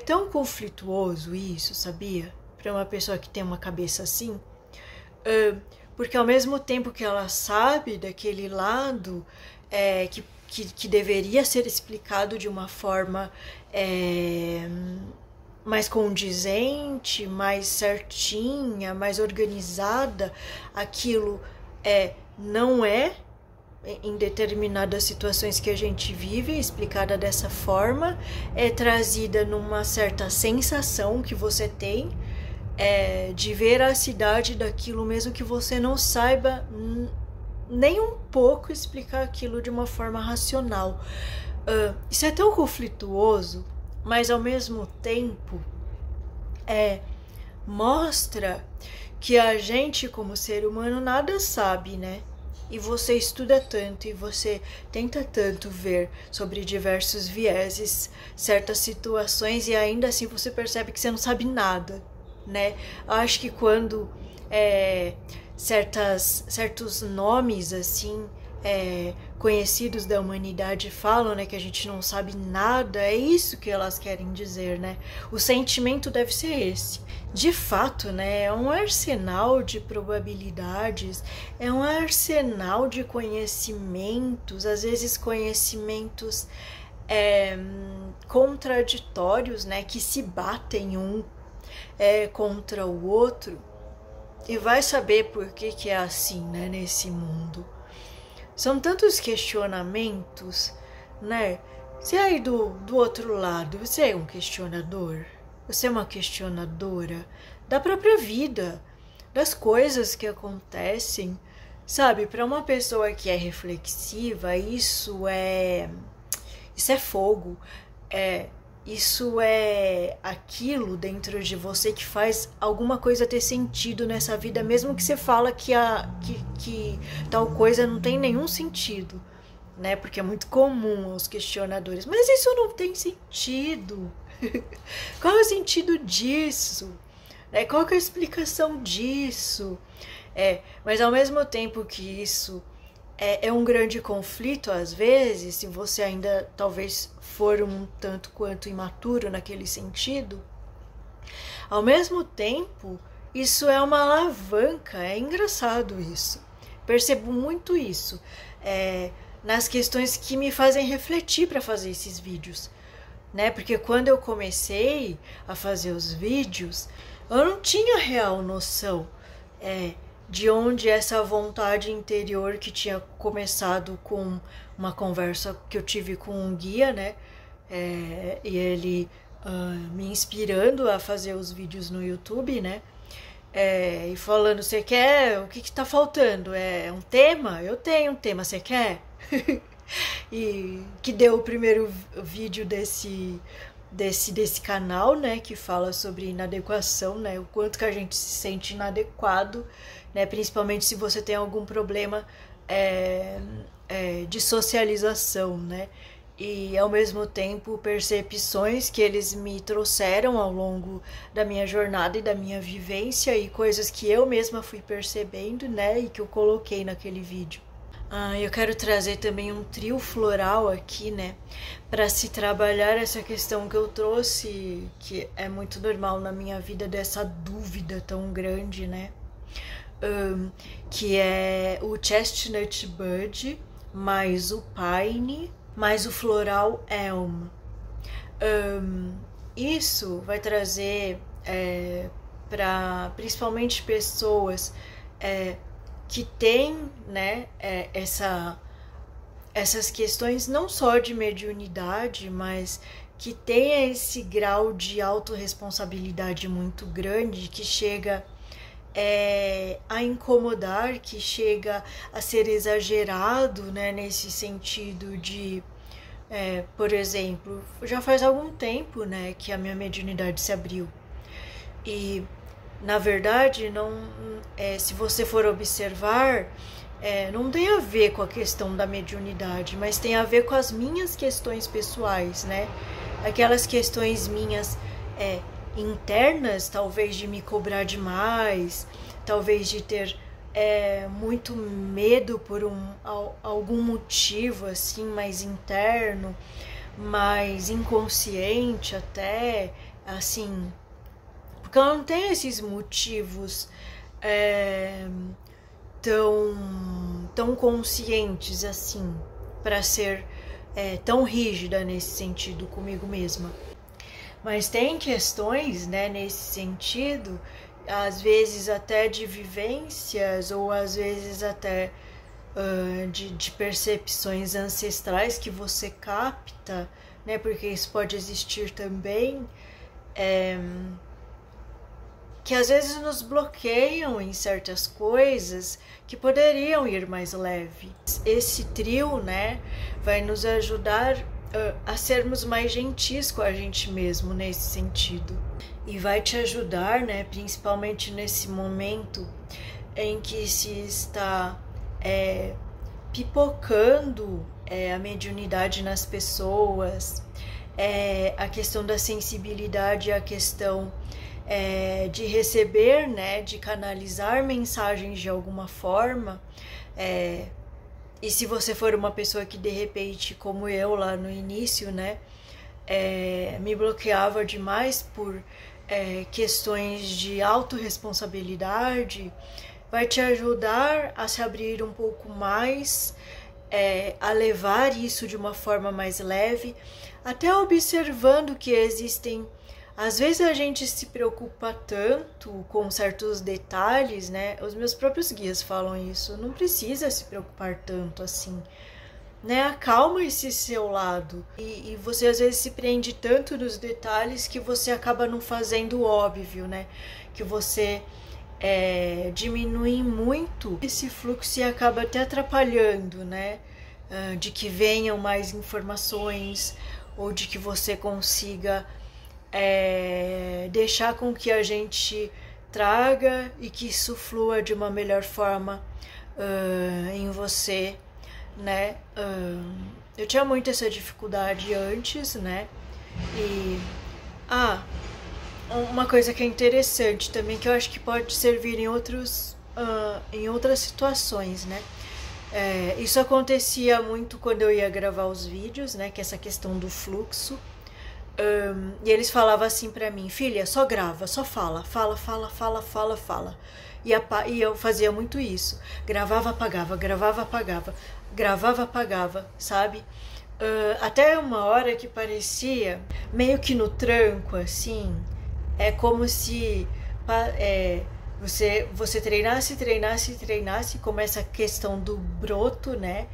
A: tão conflituoso isso, sabia? Para uma pessoa que tem uma cabeça assim, porque ao mesmo tempo que ela sabe daquele lado que deveria ser explicado de uma forma mais condizente, mais certinha, mais organizada, aquilo não é em determinadas situações que a gente vive, explicada dessa forma, é trazida numa certa sensação que você tem de veracidade daquilo, mesmo que você não saiba nem um pouco explicar aquilo de uma forma racional. Isso é tão conflituoso, mas ao mesmo tempo mostra que a gente, como ser humano, nada sabe, né? E você estuda tanto e você tenta tanto ver sobre diversos vieses, certas situações, e ainda assim você percebe que você não sabe nada, né? Eu acho que quando certos nomes assim conhecidos da humanidade falam, né, que a gente não sabe nada, é isso que elas querem dizer, né? O sentimento deve ser esse. De fato, né, é um arsenal de probabilidades, é um arsenal de conhecimentos, às vezes conhecimentos contraditórios, né, que se batem um contra o outro, e vai saber por que é assim, né, nesse mundo. São tantos questionamentos, né? Você aí do outro lado, você é um questionador? Você é uma questionadora da própria vida, das coisas que acontecem, sabe? Para uma pessoa que é reflexiva, isso é fogo, isso é aquilo dentro de você que faz alguma coisa ter sentido nessa vida, mesmo que você fala que tal coisa não tem nenhum sentido, né? Porque é muito comum os questionadores, mas isso não tem sentido. Qual é o sentido disso? Qual que é a explicação disso? Mas ao mesmo tempo que isso é um grande conflito, às vezes, se você ainda talvez for um tanto quanto imaturo naquele sentido, ao mesmo tempo, isso é uma alavanca, é engraçado isso. Percebo muito isso nas questões que me fazem refletir para fazer esses vídeos, né? Porque quando eu comecei a fazer os vídeos, eu não tinha real noção de onde essa vontade interior que tinha começado com uma conversa que eu tive com um guia, né? E ele me inspirando a fazer os vídeos no YouTube, né? E falando, você quer? O que tá faltando? É um tema? Eu tenho um tema, você quer? E que deu o primeiro vídeo desse canal, né, que fala sobre inadequação, né, o quanto que a gente se sente inadequado, né, principalmente se você tem algum problema de socialização, né, e ao mesmo tempo percepções que eles me trouxeram ao longo da minha jornada e da minha vivência e coisas que eu mesma fui percebendo, né, e que eu coloquei naquele vídeo. Eu quero trazer também um trio floral aqui, né, para se trabalhar essa questão que eu trouxe, que é muito normal na minha vida, dessa dúvida tão grande, né, que é o Chestnut Bud, mais o Pine, mais o floral Elm. Isso vai trazer para principalmente pessoas que tem, né, essas questões não só de mediunidade, mas que tem esse grau de autorresponsabilidade muito grande, que chega a incomodar, que chega a ser exagerado, né, nesse sentido de, por exemplo, já faz algum tempo, né, que a minha mediunidade se abriu. E na verdade, se você for observar, não tem a ver com a questão da mediunidade, mas tem a ver com as minhas questões pessoais, né? Aquelas questões minhas internas, talvez de me cobrar demais, talvez de ter muito medo por algum motivo assim mais interno, mais inconsciente até, assim, porque ela não tem esses motivos tão conscientes assim para ser tão rígida nesse sentido comigo mesma. Mas tem questões, né, nesse sentido, às vezes até de vivências ou às vezes até de percepções ancestrais que você capta, né, porque isso pode existir também, que às vezes nos bloqueiam em certas coisas que poderiam ir mais leve. Esse trio, né, vai nos ajudar a sermos mais gentis com a gente mesmo nesse sentido. E vai te ajudar, né, principalmente nesse momento em que se está pipocando a mediunidade nas pessoas, a questão da sensibilidade, a questão de receber, né, de canalizar mensagens de alguma forma, e se você for uma pessoa que de repente, como eu lá no início, né, me bloqueava demais por questões de autorresponsabilidade, vai te ajudar a se abrir um pouco mais, a levar isso de uma forma mais leve, até observando que existem às vezes a gente se preocupa tanto com certos detalhes, né? Os meus próprios guias falam isso. Não precisa se preocupar tanto assim, né? Acalma esse seu lado. E você às vezes se prende tanto nos detalhes que você acaba não fazendo o óbvio, né? Que você diminui muito esse fluxo e acaba até atrapalhando, né? De que venham mais informações ou de que você consiga deixar com que a gente traga e que isso flua de uma melhor forma em você, né? Eu tinha muito essa dificuldade antes, né? E uma coisa que é interessante também, que eu acho que pode servir em outras situações, né? Isso acontecia muito quando eu ia gravar os vídeos, né? Que é essa questão do fluxo. E eles falavam assim pra mim: filha, só grava, só fala. E eu fazia muito isso. Gravava, apagava, gravava, apagava, gravava, apagava, sabe? Até uma hora que parecia meio que no tranco, assim. É como se você treinasse, como essa questão do broto, né?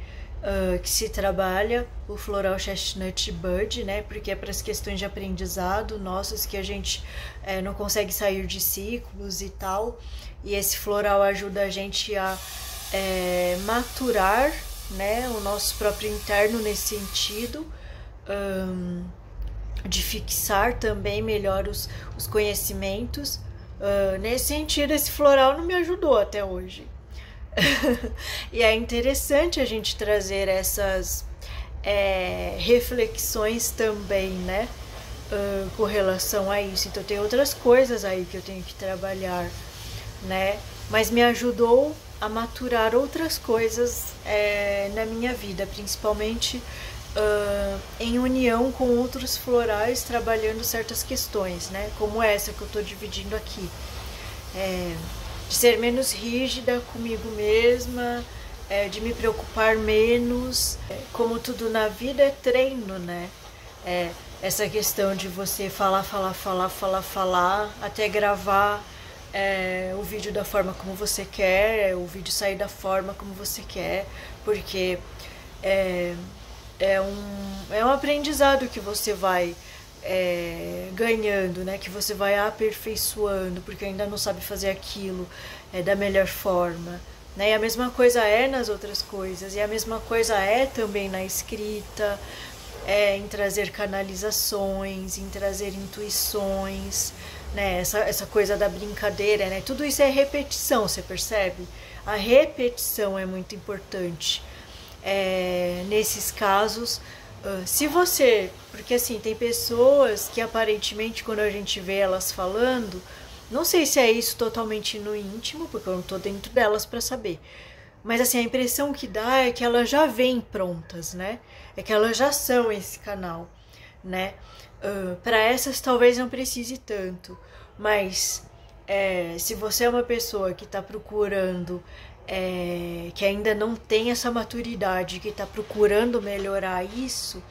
A: Que se trabalha o floral chestnut bud, né? Porque é para as questões de aprendizado nossas que a gente não consegue sair de ciclos e tal. E esse floral ajuda a gente a maturar, né? O nosso próprio interno nesse sentido. De fixar também melhor os conhecimentos. Nesse sentido, esse floral não me ajudou até hoje. E é interessante a gente trazer essas reflexões também, né? Com relação a isso. Então tem outras coisas aí que eu tenho que trabalhar, né? Mas me ajudou a maturar outras coisas na minha vida, principalmente em união com outros florais trabalhando certas questões, né? Como essa que eu estou dividindo aqui. De ser menos rígida comigo mesma, de me preocupar menos. Como tudo na vida é treino, né? Essa questão de você falar, até gravar o vídeo da forma como você quer, o vídeo sair da forma como você quer, porque é um aprendizado que você vai ganhando, né? Que você vai aperfeiçoando, porque ainda não sabe fazer aquilo da melhor forma, né? E a mesma coisa nas outras coisas, e a mesma coisa também na escrita, em trazer canalizações, em trazer intuições, né? Essa coisa da brincadeira, né? Tudo isso é repetição, você percebe? A repetição é muito importante. Nesses casos, se você... Porque assim, tem pessoas que aparentemente quando a gente vê elas falando, não sei se é isso totalmente no íntimo, porque eu não tô dentro delas para saber, mas assim, a impressão que dá é que elas já vêm prontas, né? É que elas já são esse canal, né? Para essas talvez não precise tanto, mas se você é uma pessoa que está procurando, que ainda não tem essa maturidade, que está procurando melhorar isso,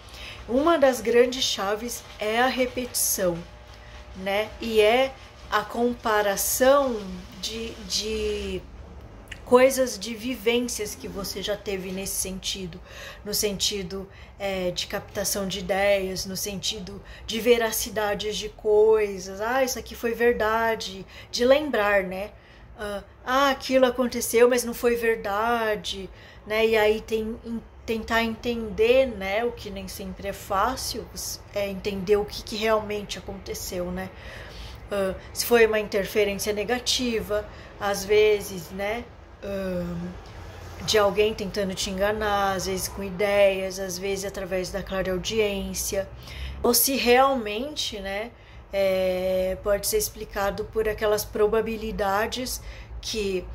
A: uma das grandes chaves é a repetição, né? E a comparação de coisas, de vivências que você já teve nesse sentido, no sentido de captação de ideias, no sentido de veracidades de coisas. Isso aqui foi verdade, de lembrar, né? Aquilo aconteceu, mas não foi verdade, né? E aí tentar entender, né? O que nem sempre é fácil, entender o que realmente aconteceu, né? Se foi uma interferência negativa, às vezes, né? De alguém tentando te enganar, às vezes com ideias, às vezes através da clareaudiência, ou se realmente, né? Pode ser explicado por aquelas probabilidades que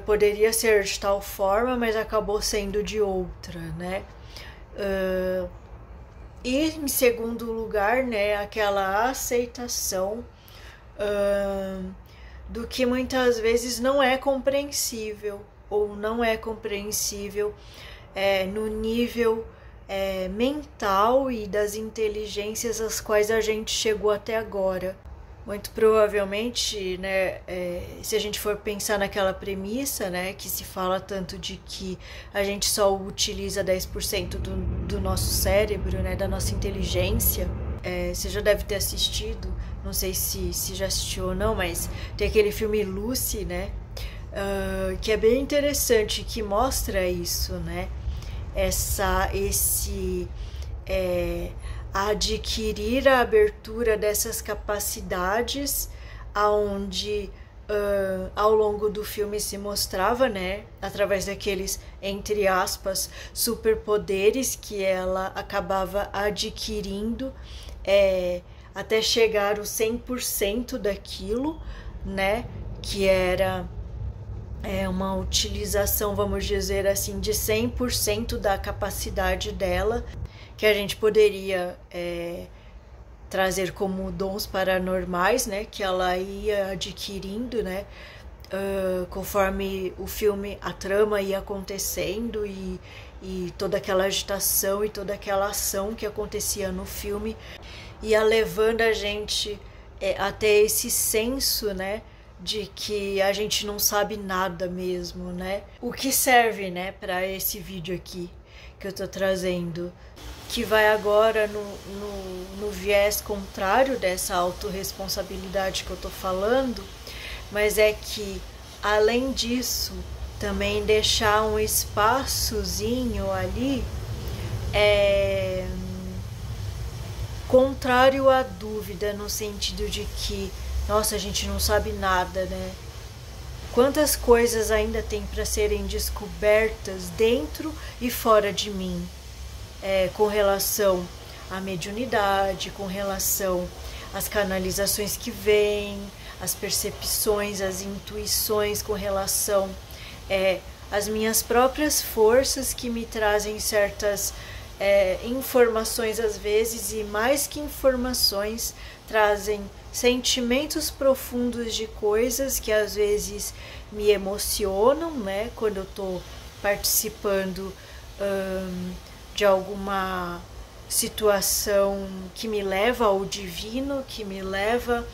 A: poderia ser de tal forma, mas acabou sendo de outra, né? E em segundo lugar, né, aquela aceitação do que muitas vezes não é compreensível, ou não é compreensível no nível mental e das inteligências às quais a gente chegou até agora. Muito provavelmente, né, se a gente for pensar naquela premissa, né, que se fala tanto de que a gente só utiliza 10% do nosso cérebro, né, da nossa inteligência, você já deve ter assistido, não sei se já assistiu ou não, mas tem aquele filme Lucy, né, que é bem interessante, que mostra isso, né, adquirir a abertura dessas capacidades, aonde ao longo do filme se mostrava, né, através daqueles, entre aspas, superpoderes que ela acabava adquirindo, até chegar o 100% daquilo, né, que era uma utilização, vamos dizer assim, de 100% da capacidade dela, que a gente poderia trazer como dons paranormais, né, que ela ia adquirindo, né, conforme o filme, a trama ia acontecendo e toda aquela agitação e toda aquela ação que acontecia no filme ia levando a gente até esse senso, né, de que a gente não sabe nada mesmo, né? O que serve, né, para esse vídeo aqui que eu tô trazendo, que vai agora no viés contrário dessa autorresponsabilidade que eu tô falando, mas é que, além disso, também deixar um espaçozinho ali contrário à dúvida, no sentido de que, nossa, a gente não sabe nada, né? Quantas coisas ainda tem para serem descobertas dentro e fora de mim, com relação à mediunidade, com relação às canalizações que vêm, às percepções, às intuições, com relação às minhas próprias forças que me trazem certas informações às vezes, e mais que informações, trazem sentimentos profundos de coisas que às vezes me emocionam, né, quando eu tô participando de alguma situação que me leva ao divino, que me leva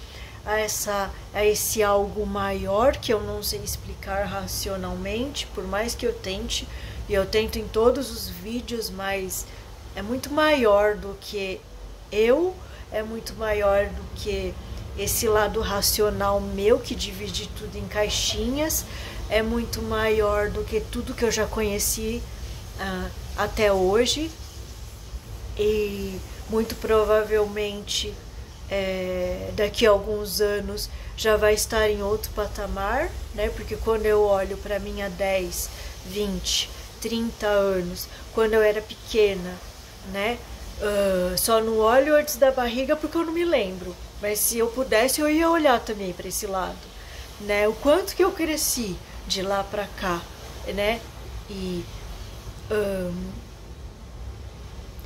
A: a esse algo maior que eu não sei explicar racionalmente, por mais que eu tente, e eu tento em todos os vídeos, mas é muito maior do que eu, é muito maior do que esse lado racional meu que divide tudo em caixinhas, é muito maior do que tudo que eu já conheci até hoje, e muito provavelmente daqui a alguns anos já vai estar em outro patamar, né? Porque quando eu olho para mim há 10, 20, 30 anos, quando eu era pequena, né? Só não olho antes da barriga porque eu não me lembro, mas se eu pudesse eu ia olhar também para esse lado, né? O quanto que eu cresci de lá para cá, né? E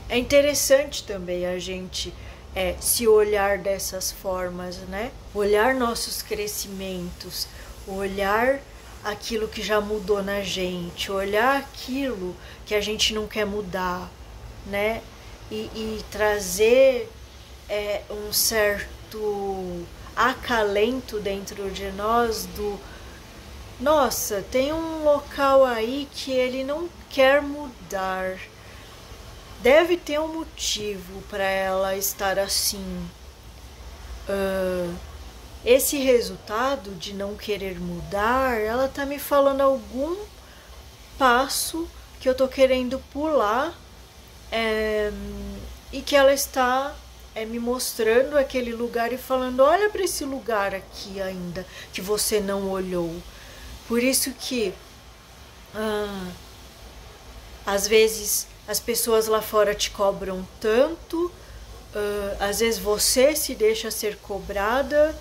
A: é interessante também a gente se olhar dessas formas, né? Olhar nossos crescimentos, olhar aquilo que já mudou na gente, olhar aquilo que a gente não quer mudar, né? E trazer um certo acalento dentro de nós do... Nossa, tem um local aí que ele não quer mudar. Deve ter um motivo para ela estar assim. Esse resultado de não querer mudar, ela tá me falando algum passo que eu tô querendo pular, e que ela está me mostrando aquele lugar e falando, olha para esse lugar aqui ainda que você não olhou. Por isso que às vezes as pessoas lá fora te cobram tanto, às vezes você se deixa ser cobrada,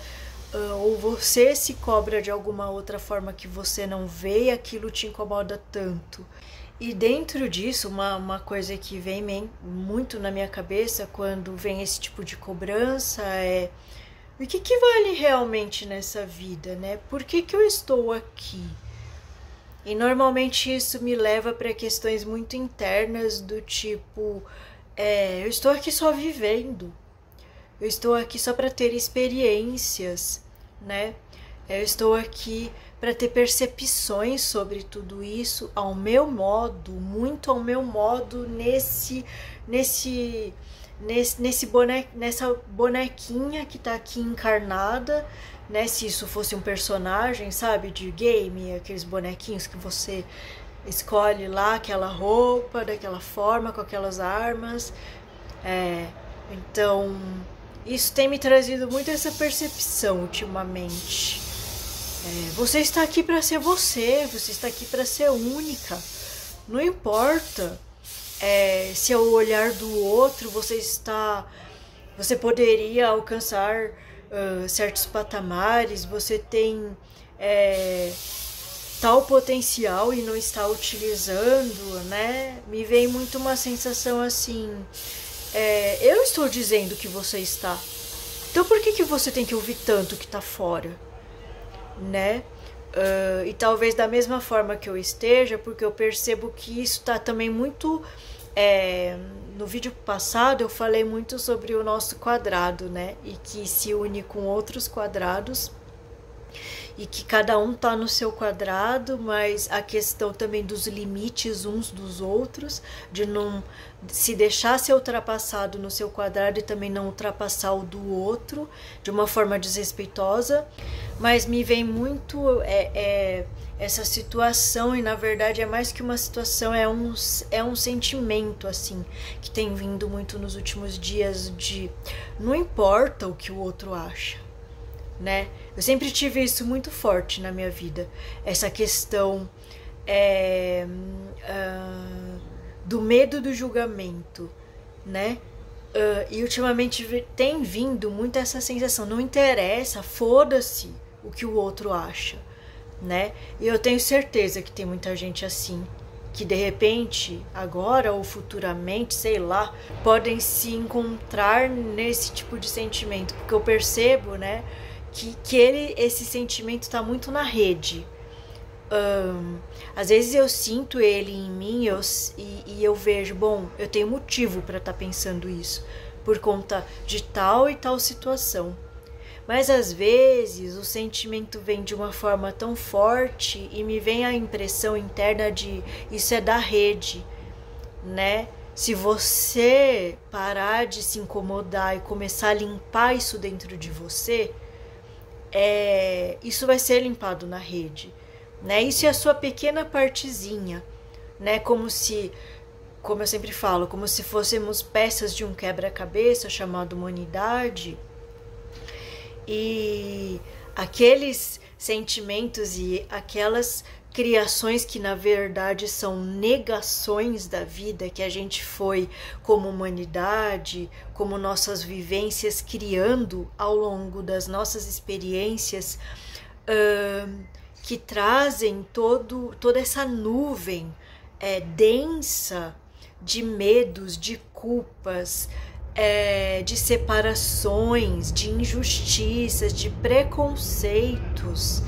A: ou você se cobra de alguma outra forma que você não vê e aquilo te incomoda tanto. E dentro disso, uma coisa que vem muito na minha cabeça quando vem esse tipo de cobrança é: o que vale realmente nessa vida, né? Por que eu estou aqui? E normalmente isso me leva para questões muito internas do tipo, eu estou aqui só vivendo, eu estou aqui só para ter experiências, né? Eu estou aqui para ter percepções sobre tudo isso ao meu modo, muito ao meu modo, nessa bonequinha que tá aqui encarnada, né? Se isso fosse um personagem, sabe, de game, aqueles bonequinhos que você escolhe lá aquela roupa, daquela forma, com aquelas armas. Então, isso tem me trazido muito essa percepção ultimamente. Você está aqui para ser você está aqui para ser única. Não importa se é o olhar do outro, você poderia alcançar certos patamares, você tem tal potencial e não está utilizando, né? Me vem muito uma sensação assim, eu estou dizendo que você está, então por que você tem que ouvir tanto que está fora, né? E talvez da mesma forma que eu esteja, porque eu percebo que isso está também muito... no vídeo passado eu falei muito sobre o nosso quadrado, né? E que se une com outros quadrados e que cada um tá no seu quadrado, mas a questão também dos limites uns dos outros, de não se deixar ser ultrapassado no seu quadrado e também não ultrapassar o do outro de uma forma desrespeitosa. Mas me vem muito essa situação, e na verdade é mais que uma situação, é um sentimento assim que tem vindo muito nos últimos dias, de não importa o que o outro acha, né? Eu sempre tive isso muito forte na minha vida, essa questão do medo do julgamento, né? E ultimamente tem vindo muito essa sensação, não interessa, foda-se o que o outro acha, né? E eu tenho certeza que tem muita gente assim, que de repente, agora ou futuramente, sei lá, podem se encontrar nesse tipo de sentimento, porque eu percebo, né, que esse sentimento está muito na rede. Às vezes eu sinto ele em mim e eu vejo, bom, eu tenho motivo para estar pensando isso, por conta de tal e tal situação. Mas às vezes o sentimento vem de uma forma tão forte e me vem a impressão interna de isso é da rede, né? Se você parar de se incomodar e começar a limpar isso dentro de você, isso vai ser limpado na rede, né? Isso é a sua pequena partezinha, né? Como eu sempre falo, como se fôssemos peças de um quebra-cabeça chamado humanidade. E aqueles sentimentos e aquelas criações que na verdade são negações da vida que a gente foi como humanidade, como nossas vivências criando ao longo das nossas experiências, que trazem toda essa nuvem densa de medos, de culpas, de separações, de injustiças, de preconceitos,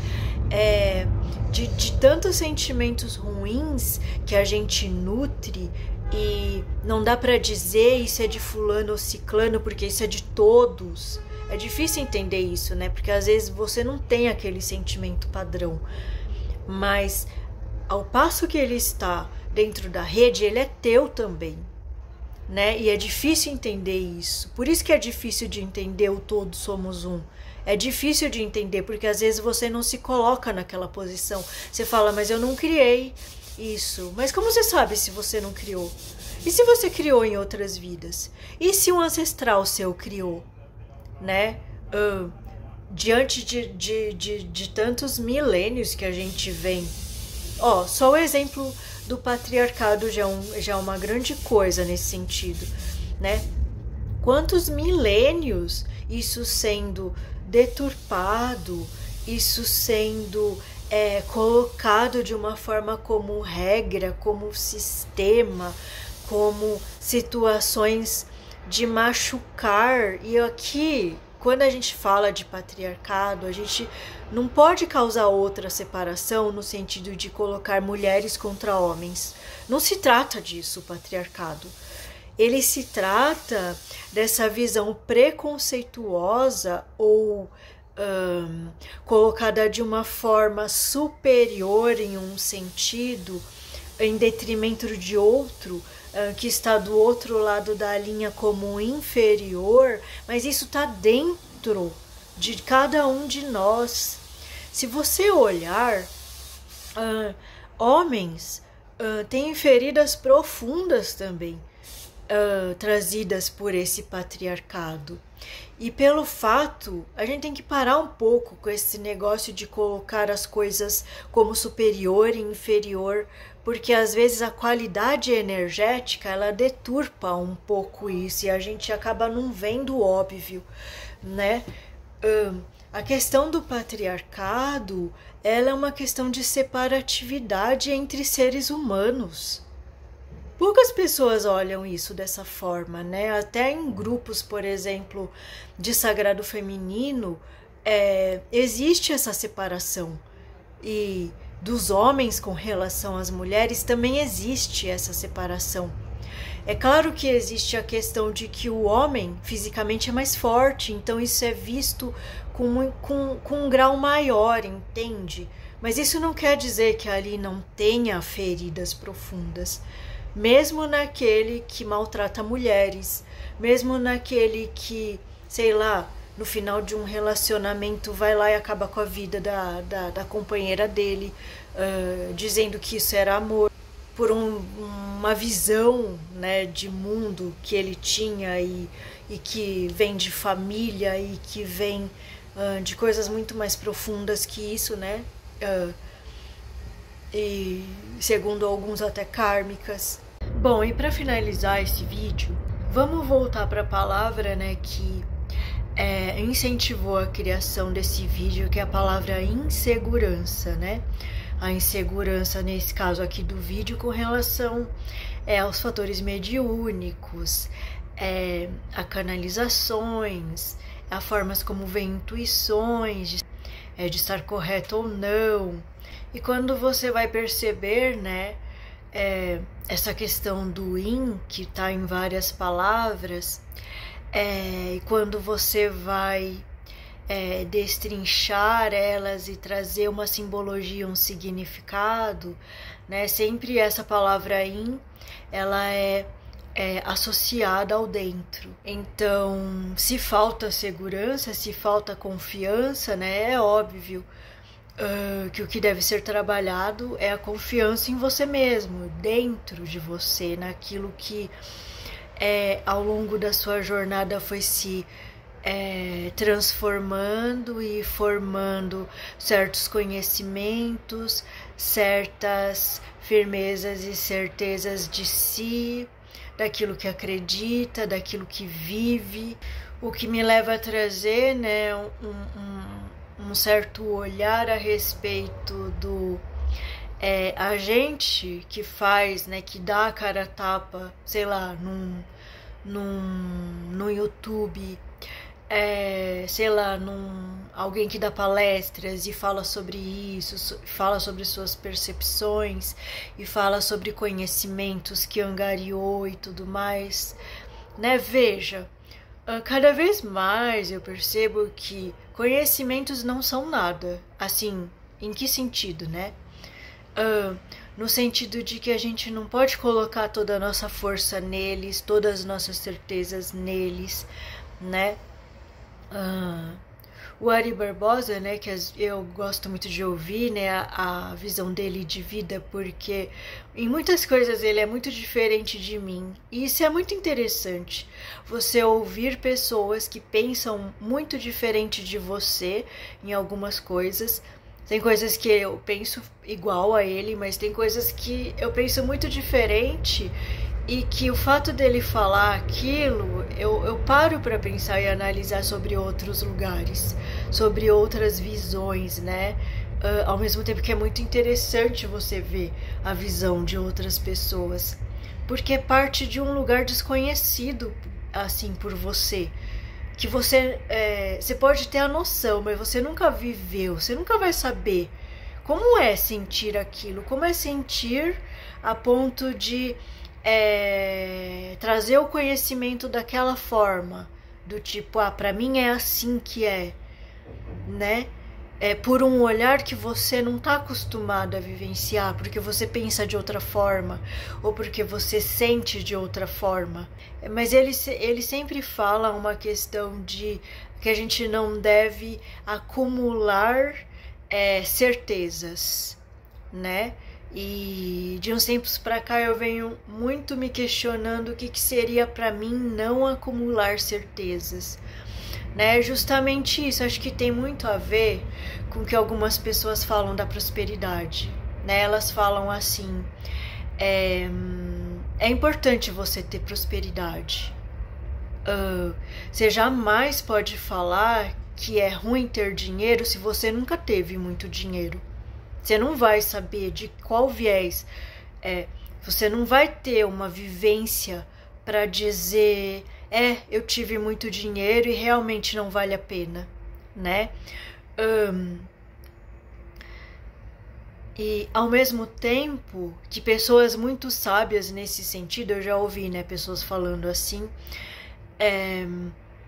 A: de tantos sentimentos ruins que a gente nutre, e não dá para dizer isso é de fulano ou ciclano, porque isso é de todos. É difícil entender isso, né? Porque às vezes você não tem aquele sentimento padrão, mas ao passo que ele está dentro da rede, ele é teu também, né? E é difícil entender isso. Por isso que é difícil de entender o todos somos um. É difícil de entender porque às vezes você não se coloca naquela posição. Você fala, mas eu não criei isso. Mas como você sabe se você não criou? E se você criou em outras vidas? E se um ancestral seu criou, né? Diante de tantos milênios que a gente vem. Só o exemplo do patriarcado já é uma grande coisa nesse sentido, né? Quantos milênios isso sendo deturpado, isso sendo colocado de uma forma como regra, como sistema, como situações de machucar. E aqui, quando a gente fala de patriarcado, a gente não pode causar outra separação no sentido de colocar mulheres contra homens. Não se trata disso, o patriarcado. Ele se trata dessa visão preconceituosa ou colocada de uma forma superior em um sentido, em detrimento de outro, que está do outro lado da linha como inferior, mas isso está dentro de cada um de nós. Se você olhar, homens têm feridas profundas também, trazidas por esse patriarcado. E pelo fato, a gente tem que parar um pouco com esse negócio de colocar as coisas como superior e inferior, porque às vezes a qualidade energética ela deturpa um pouco isso e a gente acaba não vendo o óbvio, né? A questão do patriarcado, ela é uma questão de separatividade entre seres humanos. Poucas pessoas olham isso dessa forma, né? Até em grupos, por exemplo, de sagrado feminino, existe essa separação. E dos homens com relação às mulheres também existe essa separação. É claro que existe a questão de que o homem fisicamente é mais forte, então isso é visto com um grau maior, entende? Mas isso não quer dizer que ali não tenha feridas profundas. Mesmo naquele que maltrata mulheres, mesmo naquele que, sei lá, no final de um relacionamento vai lá e acaba com a vida da companheira dele, dizendo que isso era amor, por uma visão, né, de mundo que ele tinha e que vem de família e que vem de coisas muito mais profundas que isso, né? E segundo alguns até kármicas. Bom, e para finalizar esse vídeo, vamos voltar para a palavra, né, que incentivou a criação desse vídeo, que é a palavra insegurança, né? A insegurança nesse caso aqui do vídeo com relação aos fatores mediúnicos, a canalizações, a formas como vem intuições, de estar correto ou não. E quando você vai perceber, né, essa questão do in, que está em várias palavras, e quando você vai destrinchar elas e trazer uma simbologia, um significado, né, sempre essa palavra in, ela é associada ao dentro. Então, se falta segurança, se falta confiança, né, é óbvio que o que deve ser trabalhado é a confiança em você mesmo, dentro de você, naquilo que ao longo da sua jornada foi se transformando e formando certos conhecimentos, certas firmezas e certezas de si, daquilo que acredita, daquilo que vive, o que me leva a trazer, né, um certo olhar a respeito do a que faz, né, que dá a cara a tapa, sei lá, no YouTube, sei lá, alguém que dá palestras e fala sobre isso, fala sobre suas percepções e fala sobre conhecimentos que angariou e tudo mais, né? Veja, cada vez mais eu percebo que conhecimentos não são nada. Assim, em que sentido, né? No sentido de que a gente não pode colocar toda a nossa força neles, todas as nossas certezas neles, né? O Ari Barbosa, né, que eu gosto muito de ouvir, né, a visão dele de vida, porque em muitas coisas ele é muito diferente de mim, e isso é muito interessante, você ouvir pessoas que pensam muito diferente de você em algumas coisas. Tem coisas que eu penso igual a ele, mas tem coisas que eu penso muito diferente, e que o fato dele falar aquilo, eu paro para pensar e analisar sobre outros lugares, sobre outras visões, né? Ao mesmo tempo que é muito interessante você ver a visão de outras pessoas, porque parte de um lugar desconhecido, assim, por você, que você pode ter a noção, mas você nunca viveu, você nunca vai saber como é sentir aquilo, como é sentir a ponto de trazer o conhecimento daquela forma, do tipo, pra mim é assim que é, né? Por um olhar que você não está acostumado a vivenciar, porque você pensa de outra forma, ou porque você sente de outra forma. Mas ele sempre fala uma questão de que a gente não deve acumular certezas, né? E de uns tempos para cá eu venho muito me questionando o que seria para mim não acumular certezas, né? Justamente isso, acho que tem muito a ver com o que algumas pessoas falam da prosperidade, né? Elas falam assim, é importante você ter prosperidade. Você jamais pode falar que é ruim ter dinheiro se você nunca teve muito dinheiro. Você não vai saber de qual viés, você não vai ter uma vivência para dizer, eu tive muito dinheiro e realmente não vale a pena, né? E ao mesmo tempo que pessoas muito sábias nesse sentido, eu já ouvi, né, pessoas falando assim,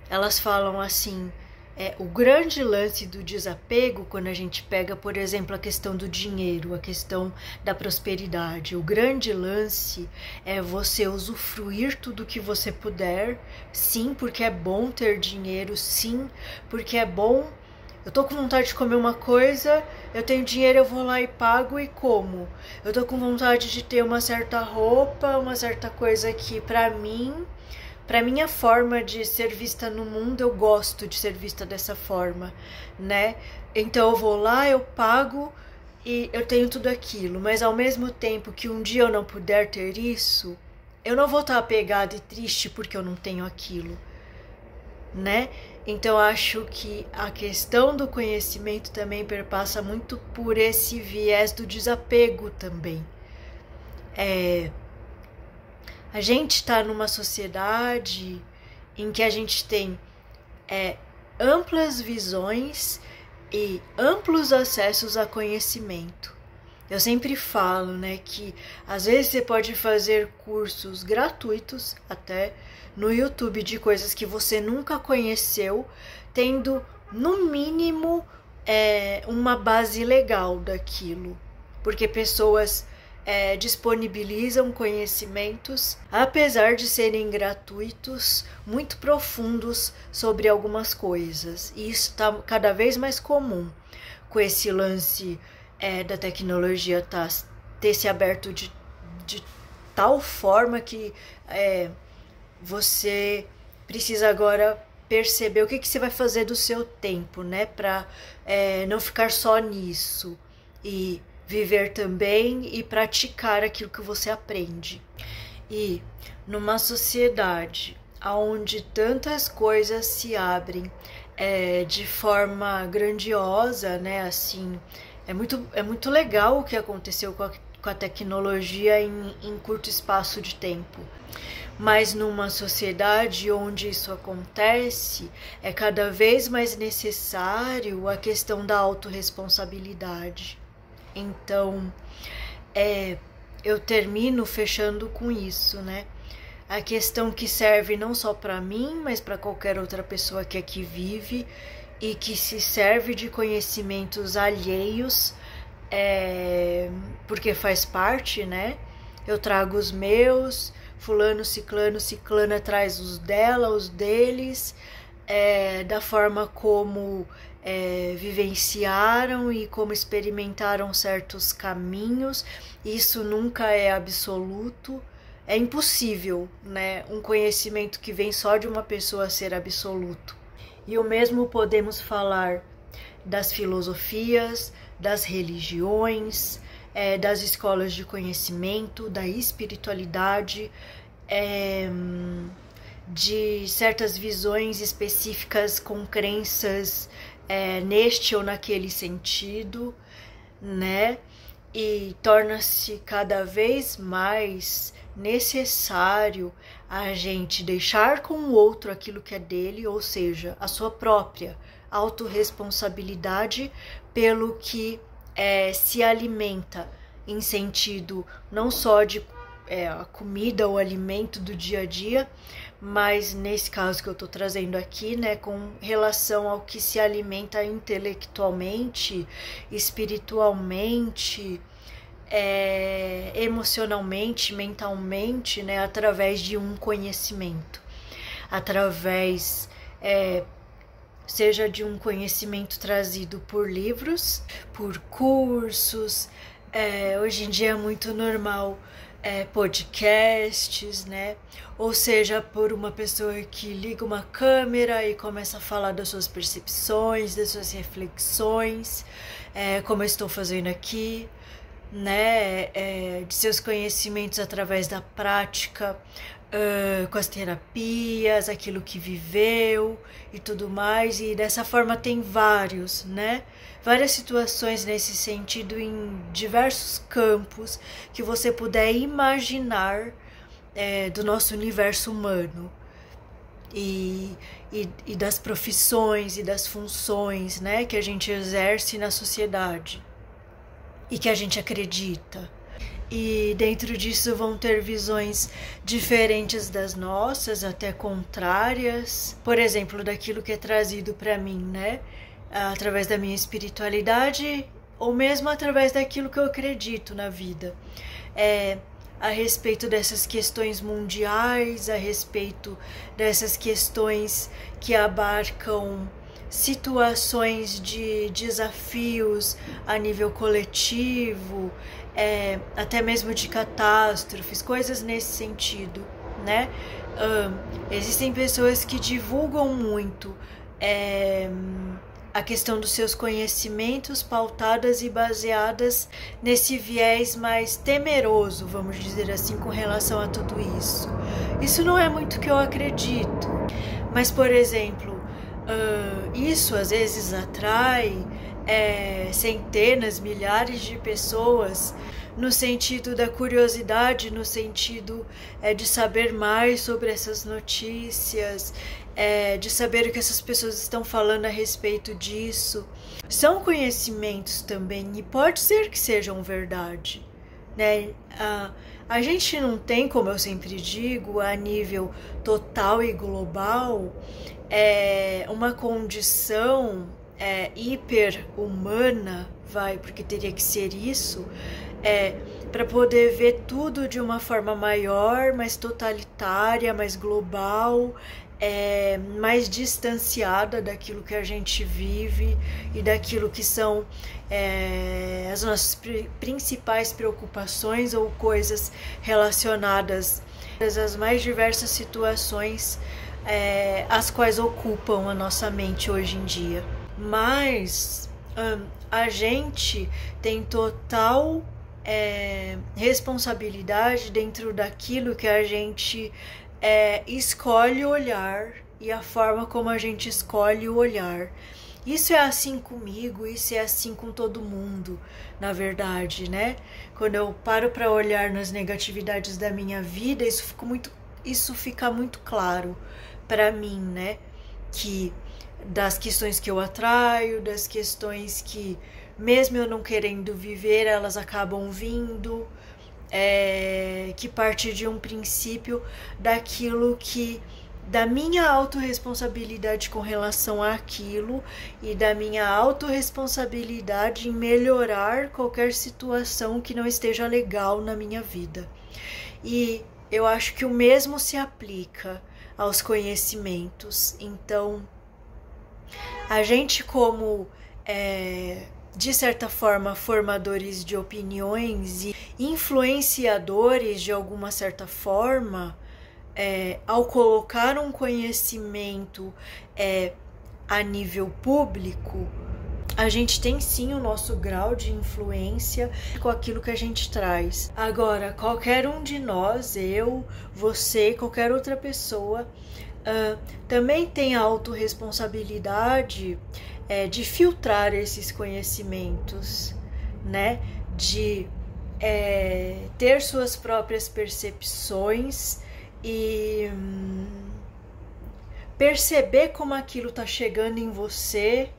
A: elas falam assim, o grande lance do desapego, quando a gente pega, por exemplo, a questão do dinheiro, a questão da prosperidade, o grande lance é você usufruir tudo que você puder, sim, porque é bom ter dinheiro, sim, porque é bom. Eu tô com vontade de comer uma coisa, eu tenho dinheiro, eu vou lá e pago e como. Eu tô com vontade de ter uma certa roupa, uma certa coisa que pra minha forma de ser vista no mundo, eu gosto de ser vista dessa forma, né? Então eu vou lá, eu pago e eu tenho tudo aquilo. Mas ao mesmo tempo que um dia eu não puder ter isso, eu não vou estar apegada e triste porque eu não tenho aquilo, né? Então acho que a questão do conhecimento também perpassa muito por esse viés do desapego também. A gente está numa sociedade em que a gente tem amplas visões e amplos acessos a conhecimento. Eu sempre falo, né, que às vezes você pode fazer cursos gratuitos até no YouTube de coisas que você nunca conheceu, tendo no mínimo uma base legal daquilo, porque pessoas disponibilizam conhecimentos, apesar de serem gratuitos, muito profundos sobre algumas coisas. E isso está cada vez mais comum com esse lance da tecnologia ter se aberto de tal forma que você precisa agora perceber o que você vai fazer do seu tempo, né? Para não ficar só nisso e viver também e praticar aquilo que você aprende. E numa sociedade onde tantas coisas se abrem de forma grandiosa, né? Assim, é muito legal o que aconteceu com a tecnologia em curto espaço de tempo. Mas numa sociedade onde isso acontece, é cada vez mais necessário a questão da autorresponsabilidade. Então, eu termino fechando com isso, né? A questão que serve não só para mim, mas para qualquer outra pessoa que aqui vive e que se serve de conhecimentos alheios, porque faz parte, né? Eu trago os meus, fulano, ciclana traz os dela, os deles, da forma como vivenciaram e como experimentaram certos caminhos. Isso nunca é absoluto, é impossível, né? Um conhecimento que vem só de uma pessoa ser absoluto. E o mesmo podemos falar das filosofias, das religiões, das escolas de conhecimento, da espiritualidade, de certas visões específicas com crenças neste ou naquele sentido, né? E torna-se cada vez mais necessário a gente deixar com o outro aquilo que é dele, ou seja, a sua própria autorresponsabilidade pelo que se alimenta, em sentido não só de a comida ou alimento do dia a dia, mas nesse caso que eu estou trazendo aqui, né, com relação ao que se alimenta intelectualmente, espiritualmente, emocionalmente, mentalmente, né, através de um conhecimento, através seja de um conhecimento trazido por livros, por cursos, hoje em dia é muito normal podcasts, né? Ou seja, por uma pessoa que liga uma câmera e começa a falar das suas percepções, das suas reflexões, como eu estou fazendo aqui, né? De seus conhecimentos através da prática, com as terapias, aquilo que viveu e tudo mais, e dessa forma tem várias situações nesse sentido em diversos campos que você puder imaginar do nosso universo humano e das profissões e das funções, né, que a gente exerce na sociedade e que a gente acredita. E dentro disso vão ter visões diferentes das nossas, até contrárias. Por exemplo, daquilo que é trazido para mim, né? Através da minha espiritualidade, ou mesmo através daquilo que eu acredito na vida. A respeito dessas questões mundiais, a respeito dessas questões que abarcam situações de desafios a nível coletivo, até mesmo de catástrofes, coisas nesse sentido, né? Existem pessoas que divulgam muito a questão dos seus conhecimentos pautadas e baseadas nesse viés mais temeroso, vamos dizer assim, com relação a tudo isso. Isso não é muito o que eu acredito, mas, por exemplo, isso às vezes atrai centenas, milhares de pessoas no sentido da curiosidade, no sentido de saber mais sobre essas notícias, de saber o que essas pessoas estão falando a respeito disso. São conhecimentos também, e pode ser que sejam verdade, né? A gente não tem, como eu sempre digo, a nível total e global, uma condição hiper-humana, porque teria que ser isso, para poder ver tudo de uma forma maior, mais totalitária, mais global, mais distanciada daquilo que a gente vive e daquilo que são as nossas principais preocupações ou coisas relacionadas às mais diversas situações as quais ocupam a nossa mente hoje em dia. Mas a gente tem total responsabilidade dentro daquilo que a gente escolhe olhar e a forma como a gente escolhe o olhar. Isso é assim comigo, isso é assim com todo mundo, na verdade, né? Quando eu paro para olhar nas negatividades da minha vida, isso fica muito claro para mim, né? Que das questões que eu atraio, das questões que, mesmo eu não querendo viver, elas acabam vindo, que parte de um princípio daquilo que, da minha autorresponsabilidade com relação àquilo e da minha autorresponsabilidade em melhorar qualquer situação que não esteja legal na minha vida. E eu acho que o mesmo se aplica aos conhecimentos. Então, a gente, como de certa forma formadores de opiniões e influenciadores de alguma certa forma, ao colocar um conhecimento a nível público, a gente tem sim o nosso grau de influência com aquilo que a gente traz. Agora, qualquer um de nós, eu, você, qualquer outra pessoa, também tem a autorresponsabilidade de filtrar esses conhecimentos, né? De ter suas próprias percepções e perceber como aquilo está chegando em você,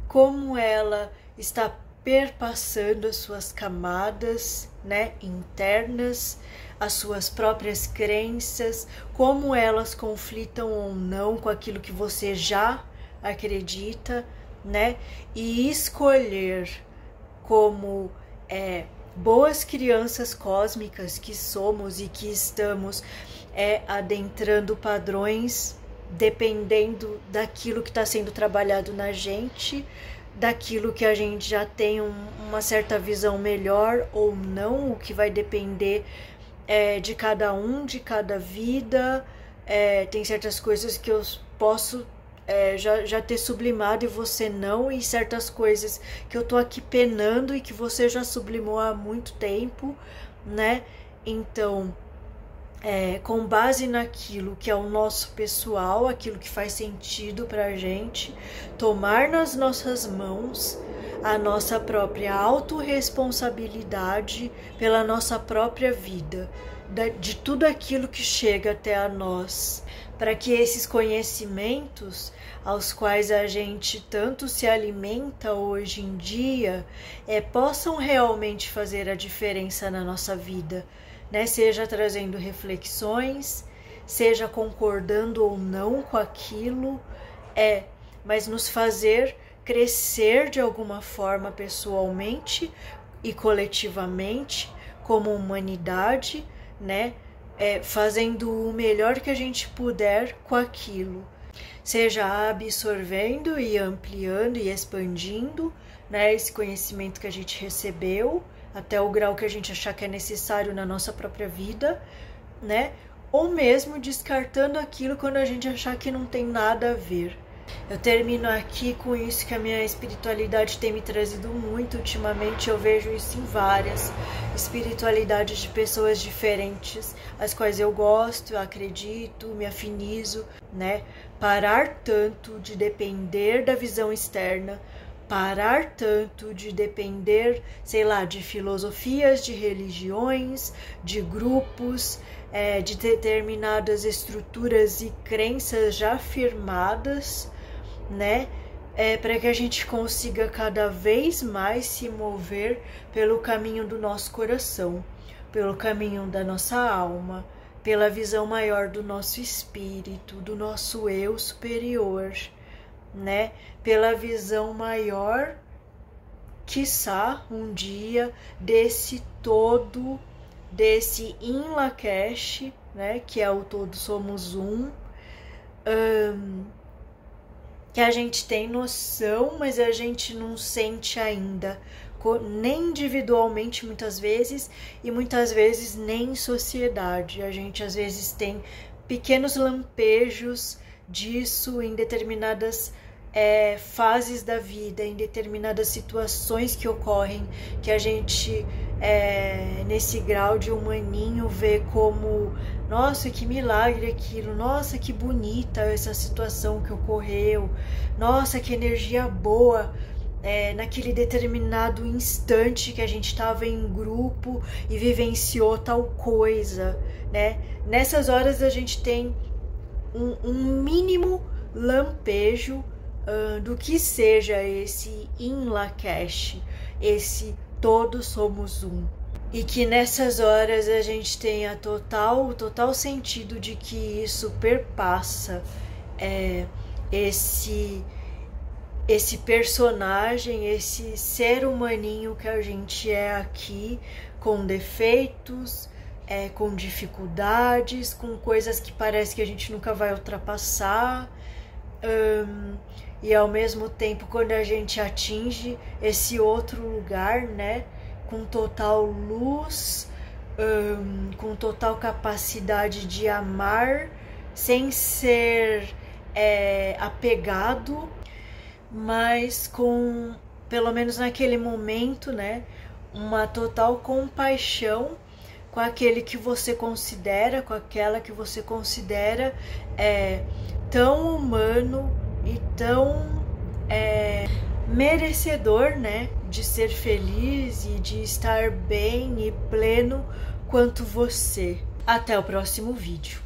A: como ela está perpassando as suas camadas, né, internas, as suas próprias crenças, como elas conflitam ou não com aquilo que você já acredita, né, e escolher como boas crianças cósmicas que somos e que estamos adentrando padrões dependendo daquilo que está sendo trabalhado na gente, daquilo que a gente já tem uma certa visão melhor ou não, o que vai depender de cada um, de cada vida. Tem certas coisas que eu posso já ter sublimado e você não, e certas coisas que eu tô aqui penando e que você já sublimou há muito tempo, né? Então, com base naquilo que é o nosso pessoal, aquilo que faz sentido pra gente, tomar nas nossas mãos a nossa própria autorresponsabilidade pela nossa própria vida, de tudo aquilo que chega até a nós, para que esses conhecimentos aos quais a gente tanto se alimenta hoje em dia possam realmente fazer a diferença na nossa vida, né? Seja trazendo reflexões, seja concordando ou não com aquilo, mas nos fazer crescer de alguma forma pessoalmente e coletivamente, como humanidade, né? Fazendo o melhor que a gente puder com aquilo, seja absorvendo e ampliando e expandindo, né, esse conhecimento que a gente recebeu até o grau que a gente achar que é necessário na nossa própria vida, né, ou mesmo descartando aquilo quando a gente achar que não tem nada a ver. Eu termino aqui com isso que a minha espiritualidade tem me trazido muito ultimamente. Eu vejo isso em várias espiritualidades de pessoas diferentes, as quais eu gosto, eu acredito, me afinizo, né? Parar tanto de depender da visão externa, parar tanto de depender, sei lá, de filosofias, de religiões, de grupos, de determinadas estruturas e crenças já firmadas, né? Para que a gente consiga cada vez mais se mover pelo caminho do nosso coração, pelo caminho da nossa alma, pela visão maior do nosso espírito, do nosso eu superior, né? Pela visão maior, quiçá um dia, desse todo, desse In Lakesh, né? Que é o todo somos um, que a gente tem noção, mas a gente não sente ainda, nem individualmente muitas vezes, e muitas vezes nem em sociedade. A gente às vezes tem pequenos lampejos disso em determinadas fases da vida, em determinadas situações que ocorrem, que a gente nesse grau de humaninho vê como, nossa, que milagre aquilo, nossa, que bonita essa situação que ocorreu, nossa, que energia boa naquele determinado instante que a gente estava em grupo e vivenciou tal coisa, né? Nessas horas a gente tem um mínimo lampejo do que seja esse In Lakesh, esse todos somos um. E que nessas horas a gente tenha o total sentido de que isso perpassa esse personagem, esse ser humaninho que a gente é aqui, com defeitos, com dificuldades, com coisas que parece que a gente nunca vai ultrapassar, e ao mesmo tempo quando a gente atinge esse outro lugar, né, com total luz, com total capacidade de amar, sem ser apegado, mas com, pelo menos naquele momento, né, uma total compaixão com aquele que você considera, com aquela que você considera tão humano e tão merecedor, né, de ser feliz e de estar bem e pleno quanto você. Até o próximo vídeo.